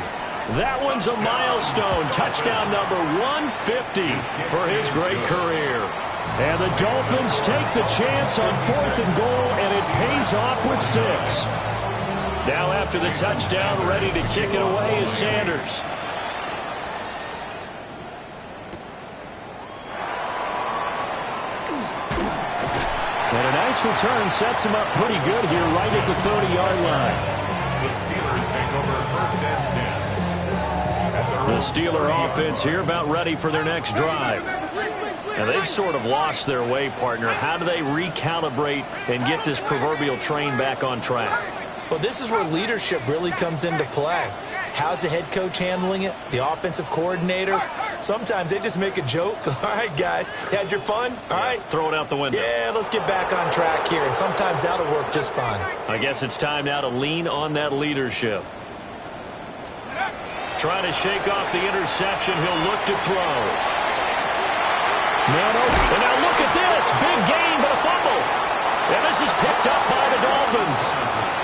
That one's a milestone. Touchdown number 150 for his great career. And the Dolphins take the chance on 4th and goal, and it pays off with 6. Now after the touchdown, ready to kick it away is Sanders. And a nice return sets him up pretty good here right at the 30-yard line. The Steelers take over 1st and 10. The Steeler offense here about ready for their next drive. Now they've sort of lost their way, partner. How do they recalibrate and get this proverbial train back on track? Well, this is where leadership really comes into play. How's the head coach handling it? The offensive coordinator? Sometimes they just make a joke. All right, guys, had your fun? All right. Throw it out the window. Yeah, let's get back on track here. And sometimes that'll work just fine. I guess it's time now to lean on that leadership. Trying to shake off the interception. He'll look to throw. And now look at this. Big gain, but a fumble. And this is picked up by the Dolphins.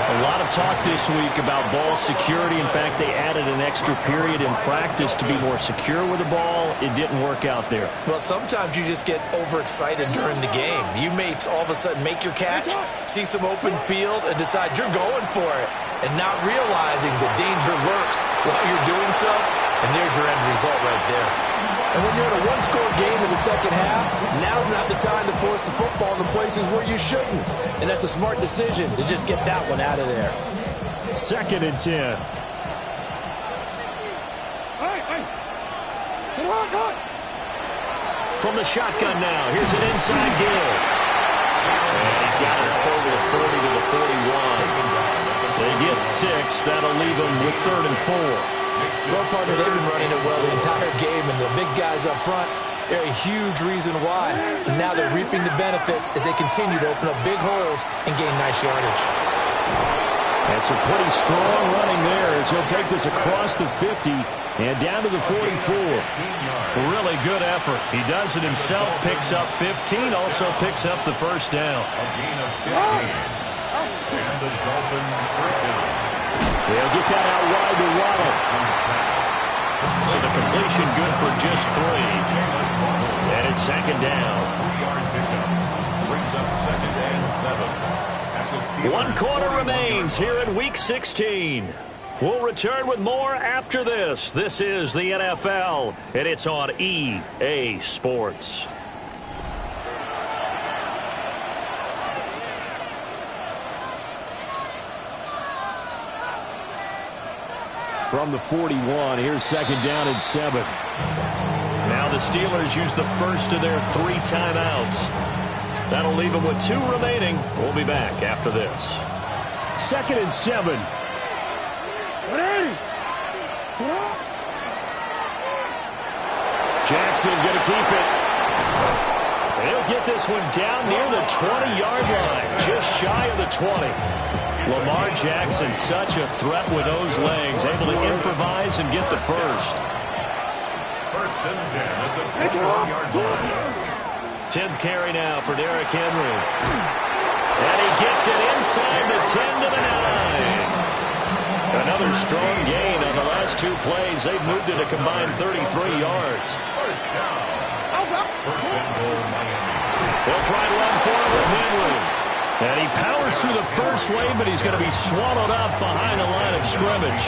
A lot of talk this week about ball security. In fact, they added an extra period in practice to be more secure with the ball. It didn't work out there. Well, sometimes you just get overexcited during the game. You may all of a sudden make your catch, see some open field, and decide you're going for it, and not realizing the danger lurks while you're doing so. And there's your end result right there. And when you're in a one-score game in the second half, now's not the time to force the football in the places where you shouldn't. And that's a smart decision to just get that one out of there. 2nd and 10. From the shotgun now, here's an inside Gill. And he's got it over the 40 to the 41. They get 6. That'll leave them with 3rd and 4. Well, partner, they've been running it well the entire game, and the big guys up front, they're a huge reason why. And now they're reaping the benefits as they continue to open up big holes and gain nice yardage. That's a pretty strong running there as he'll take this across the 50 and down to the 44. Really good effort. He does it himself, picks up 15, also picks up the 1st down. A gain of 15. And the Dolphin 1st down. They'll get that out wide to Waddle. So the completion good for just 3. And it's 2nd down. 3-yard pickup. Brings up 2nd and 7. 1 quarter remains here in Week 16. We'll return with more after this. This is the NFL, and it's on EA Sports. From the 41, here's 2nd down and 7. Now the Steelers use the first of their 3 timeouts. That'll leave them with 2 remaining. We'll be back after this. 2nd and 7. Jackson going to keep it. He'll get this one down near the 20-yard line, just shy of the 20. Lamar Jackson, such a threat with those legs, able to improvise and get the first. First and 10 at the 21-yard line. 10th carry now for Derrick Henry. And he gets it inside the 10 to the 9. Another strong gain on the last two plays. They've moved it a combined 33 yards. First down. First and goal, Miami. They'll try to run for it with Henry. And he powers through the first wave, but he's going to be swallowed up behind the line of scrimmage.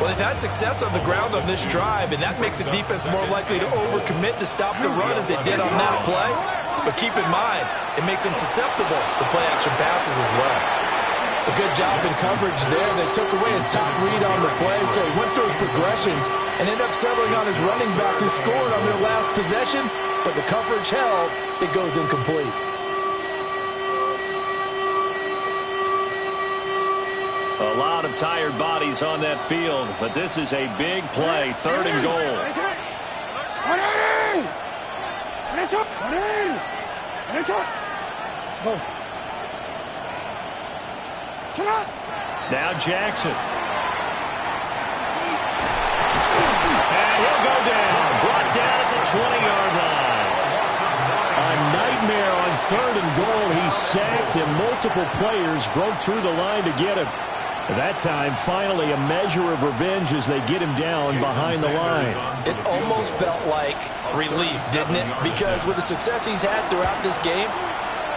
Well, they've had success on the ground on this drive, and that makes the defense more likely to overcommit to stop the run as they did on that play. But keep in mind, it makes them susceptible to play-action passes as well. A good job in coverage there. They took away his top read on the play, so he went through his progressions and ended up settling on his running back who scored on their last possession, but the coverage held. It goes incomplete. A lot of tired bodies on that field, but this is a big play, 3rd and goal. Now Jackson. And he'll go down. Brought down at the 20-yard line. A nightmare on 3rd and goal. He's sacked, and multiple players broke through the line to get him. That time, finally, a measure of revenge as they get him down behind the line. It almost felt like relief, didn't it? Because with the success he's had throughout this game,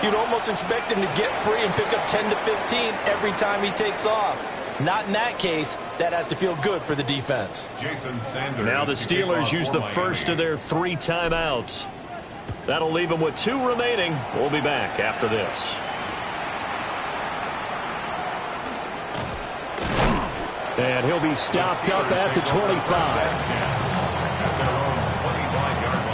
you'd almost expect him to get free and pick up 10 to 15 every time he takes off. Not in that case. That has to feel good for the defense. Jason Sanders. Now the Steelers use the first of their 3 timeouts. That'll leave them with 2 remaining. We'll be back after this. And he'll be stopped up at the 25. At their own 25-yard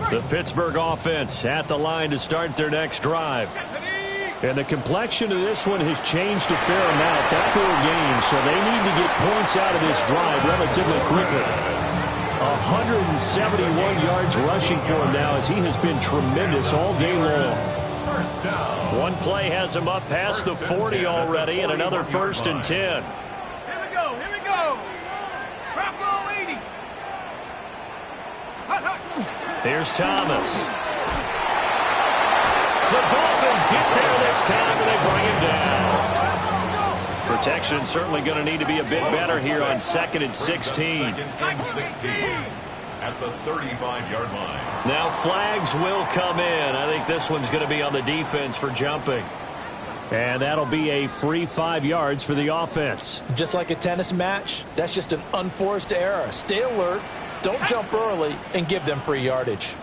line. The Pittsburgh offense at the line to start their next drive. And the complexion of this one has changed a fair amount. That 4 games, so they need to get points out of this drive relatively quickly. 171 yards rushing for him now as he has been tremendous all day long. First down. One play has him up past the 40 already, and another 1st and 10. Here we go. Bravo 80. Here's Thomas. The Dolphins get there this time, and they bring him down. Protection certainly going to need to be a bit better here on 2nd and 16. 2nd and 16 at the 35-yard line. Now flags will come in. I think this one's going to be on the defense for jumping. And that'll be a free 5 yards for the offense. Just like a tennis match, that's just an unforced error. Stay alert, don't jump early, and give them free yardage.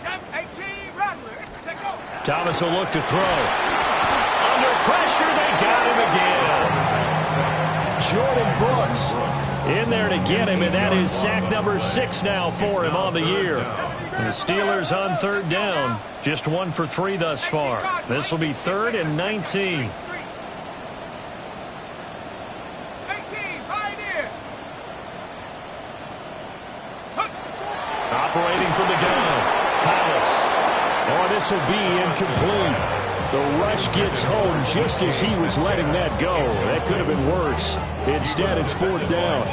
Thomas will look to throw. Under pressure, they got him again. Jordan Brooks in there to get him, and that is sack number 6 now for him on the year. And the Steelers on 3rd down, just 1 for 3 thus far. This will be 3rd and 19. Operating from the gun, Thomas. Oh, this will be incomplete. The rush gets home just as he was letting that go. That could have been worse. Instead, it's 4th down.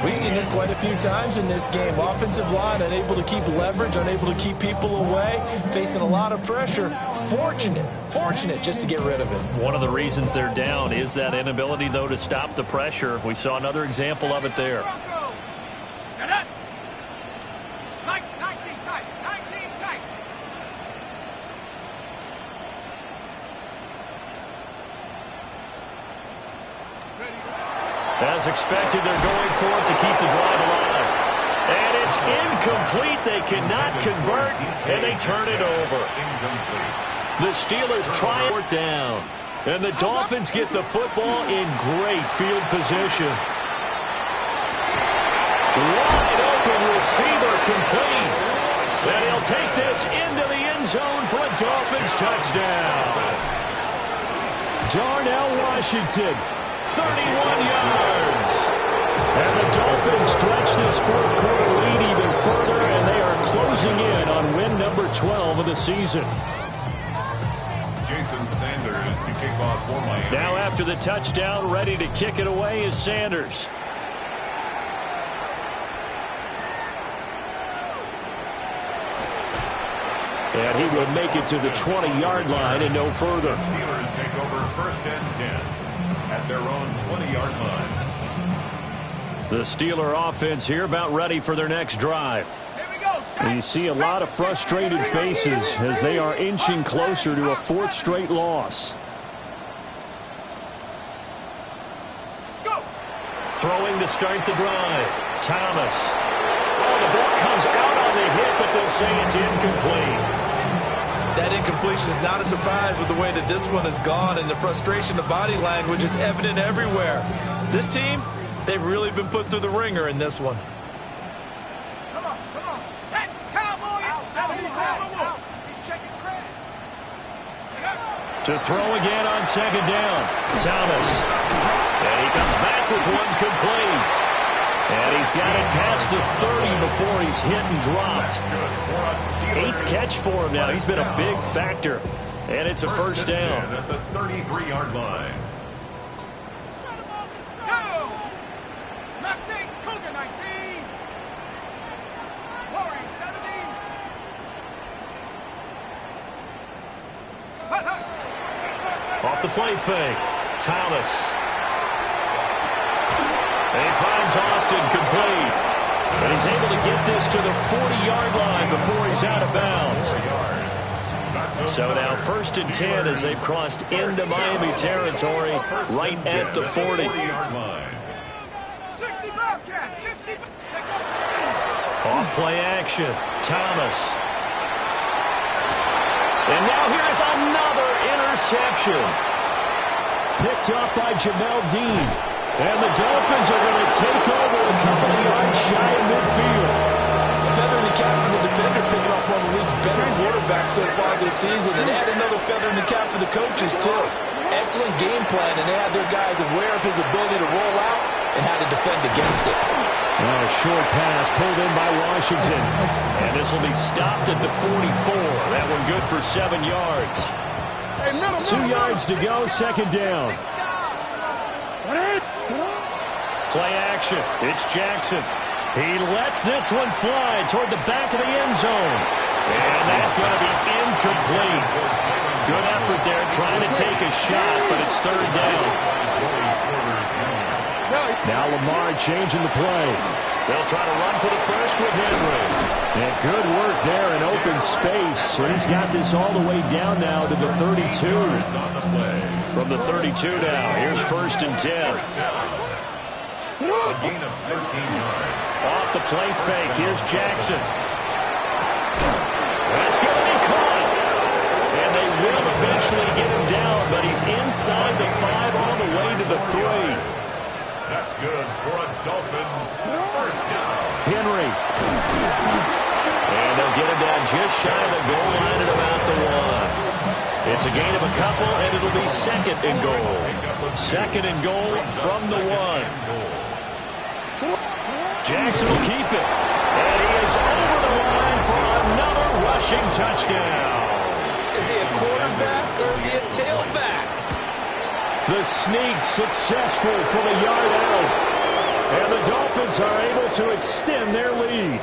We've seen this quite a few times in this game. Offensive line unable to keep leverage, unable to keep people away, facing a lot of pressure. Fortunate just to get rid of it. One of the reasons they're down is that inability, though, to stop the pressure. We saw another example of it there. As expected, they're going for it to keep the drive alive. And it's incomplete. They cannot convert, and they turn it over. The Steelers try it down. And the Dolphins get the football in great field position. Wide open receiver complete. And he'll take this into the end zone for a Dolphins touchdown. Darnell Washington, 31 yards. And the Dolphins stretch this fourth quarter lead even further, and they are closing in on win number 12 of the season. Jason Sanders to kick off for Miami. Now after the touchdown, ready to kick it away is Sanders. And he will make it to the 20-yard line and no further. The Steelers take over first and 10 at their own 20-yard line. The Steeler offense here about ready for their next drive. You see a lot of frustrated faces as they are inching closer to a fourth straight loss. Throwing to start the drive. Thomas. Oh, the ball comes out on the hit, but they'll say it's incomplete. That incompletion is not a surprise with the way that this one has gone, and the frustration of body language is evident everywhere. This team, they've really been put through the ringer in this one. Come on. Set. Cowboy. He's checking Craig. To throw again on second down. Thomas. And he comes back with one complete. And he's got it past the 30 before he's hit and dropped. 8th catch for him now. He's been a big factor. And it's a first down. At the 33-yard line. Go! Mustang Cougar 19. Corey 17. Off the play fake. Thomas. And he finds Austin complete. And he's able to get this to the 40-yard line before he's out of bounds. So now first and 10 as they've crossed into Miami territory right at the 40. 60 Bobcat. 60. Off play action. Thomas. And now here's another interception. Picked up by Jamel Dean. And the Dolphins are going to take over a couple of yards shy of midfield. Feather in the cap for the defender, picking up one of the league's better quarterbacks so far this season, and add another feather in the cap for the coaches, too. Excellent game plan, and they had their guys aware of his ability to roll out and how to defend against it. Well, a short pass pulled in by Washington. And this will be stopped at the 44. That one good for 7 yards. 2 yards to go, second down. Play action. It's Jackson. He lets this one fly toward the back of the end zone. And that's going to be incomplete. Good effort there trying to take a shot, but it's third down. Now Lamar changing the play. They'll try to run for the first with Henry. And good work there in open space. And he's got this all the way down now to the 32. From the 32 now, here's first and 10. A gain of 13 yards. Off the play fake. Here's Jackson. That's going to be caught. And they will eventually get him down, but he's inside the 5 all the way to the 3. That's good for a Dolphins first down. Henry. And they'll get him down just shy of the goal line at about the 1. It's a gain of a couple, and it'll be second and goal. Second and goal from the 1. Jackson will keep it. And he is over the line for another rushing touchdown. Is he a quarterback or is he a tailback? The sneak successful from a yard out. And the Dolphins are able to extend their lead.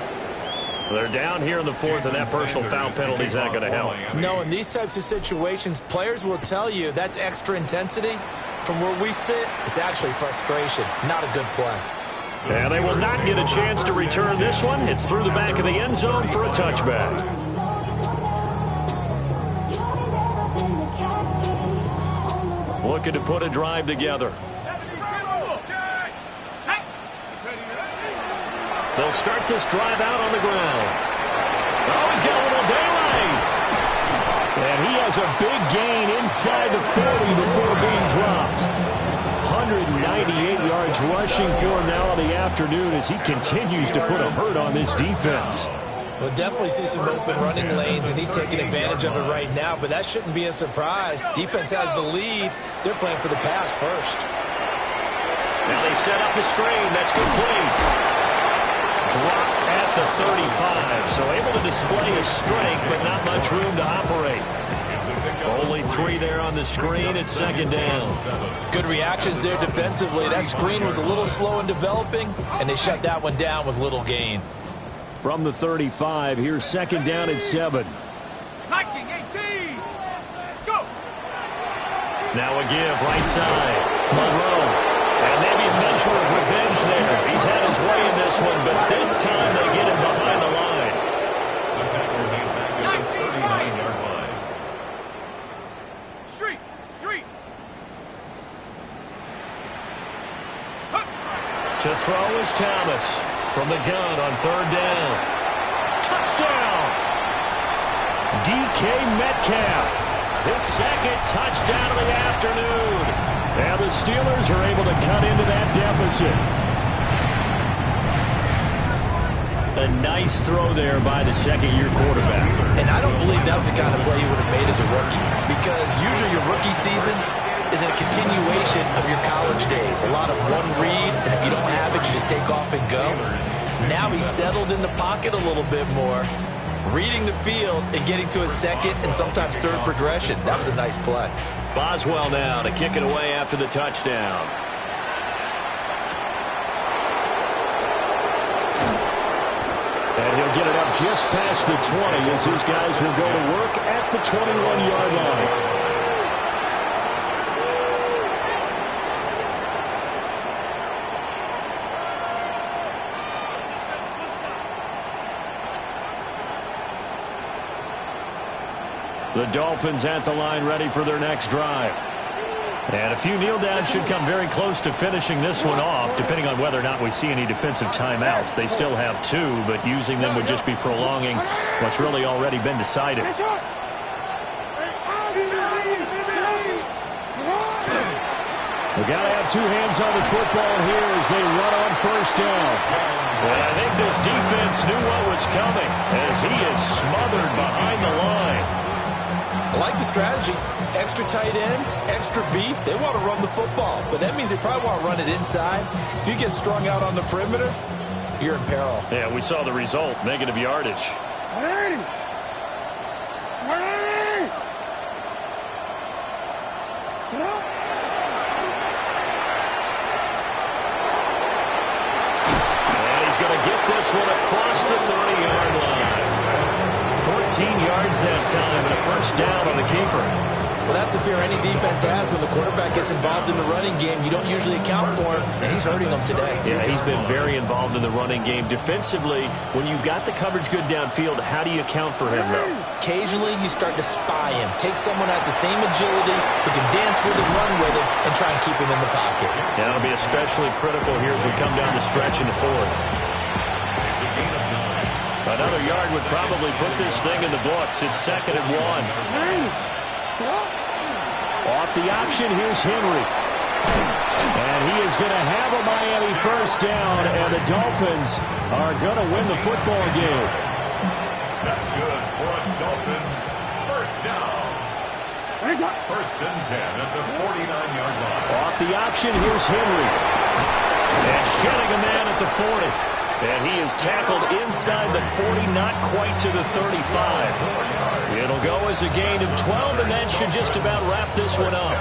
They're down here in the 4th, and that personal foul penalty is not going to help. No, in these types of situations, players will tell you that's extra intensity. From where we sit, it's actually frustration, not a good play. And they will not get a chance to return this one. It's through the back of the end zone for a touchback. Looking to put a drive together. They'll start this drive out on the ground. Oh, he's got a little daylight. And he has a big gain inside the 40 before being dropped. 198 yards rushing for him now in the afternoon as he continues to put a hurt on this defense. We'll definitely see some open running lanes, and he's taking advantage of it right now, but that shouldn't be a surprise. Defense has the lead. They're playing for the pass first. Now they set up the screen. That's complete. Dropped at the 35, so able to display his strength, but not much room to operate. Only 3 there on the screen. It's second down. Good reactions there defensively. That screen was a little slow in developing, and they shut that one down with little gain. From the 35, here's second down at 7. Liking 18. Let's go. Now a give, right side. Monroe. And maybe a measure of revenge there. He's had his way in this one, but this time they get him behind the line. The tackler made back at the 39-yard line. Street. To throw is Thomas. From the gun on third down. Touchdown! DK Metcalf. His second touchdown of the afternoon. And the Steelers are able to cut into that deficit. A nice throw there by the second-year quarterback. And I don't believe that was the kind of play he would have made as a rookie, because usually your rookie season is a continuation of your college days. A lot of one read, and if you don't have it, you just take off and go. Now he's settled in the pocket a little bit more, reading the field and getting to his second and sometimes third progression. That was a nice play. Boswell now to kick it away after the touchdown. And he'll get it up just past the 20 as his guys will go to work at the 21-yard line. The Dolphins at the line ready for their next drive. And a few kneel downs should come very close to finishing this one off, depending on whether or not we see any defensive timeouts. They still have 2, but using them would just be prolonging what's really already been decided. We got to have 2 hands on the football here as they run on first down. And I think this defense knew what was coming as he is smothered behind the line. I like the strategy. Extra tight ends, extra beef. They want to run the football, but that means they probably want to run it inside. If you get strung out on the perimeter, you're in peril. Yeah, we saw the result, negative yardage. And he's going to get this one across the 30-yard line. 14 yards that time and a first down on the keeper. Well, that's the fear any defense has when the quarterback gets involved in the running game. You don't usually account for him, and he's hurting them today. Yeah, he's been very involved in the running game. Defensively, when you've got the coverage good downfield, how do you account for him, though? Occasionally, you start to spy him. Take someone that has the same agility, who can dance with him, run with him, and try and keep him in the pocket. Yeah, that'll be especially critical here as we come down the stretch in the fourth. Another yard would probably put this thing in the books. It's second and 1. Off the option, here's Henry. And he is going to have a Miami first down, and the Dolphins are going to win the football game. That's good for a Dolphins first down. First and 10 at the 49-yard line. Off the option, here's Henry. And shedding a man at the 40. And he is tackled inside the 40, not quite to the 35. It'll go as a gain of 12, and that should just about wrap this one up.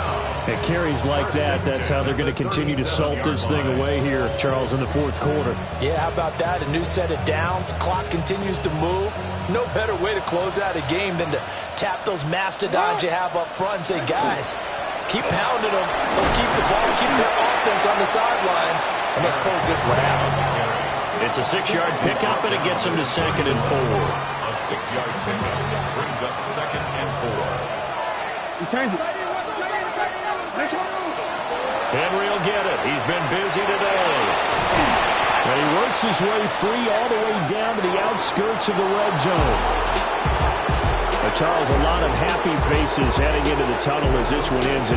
At carries like that, that's how they're going to continue to salt this thing away here, Charles, in the fourth quarter. Yeah, how about that? A new set of downs. Clock continues to move. No better way to close out a game than to tap those mastodons you have up front and say, guys, keep pounding them. Let's keep the ball, keep their offense on the sidelines, and let's close this one out. It's a 6-yard pickup, and it gets him to second and 4. A 6-yard pickup brings up second and 4. Henry will get it. He's been busy today. And he works his way free all the way down to the outskirts of the red zone. Charles, a lot of happy faces heading into the tunnel as this one ends.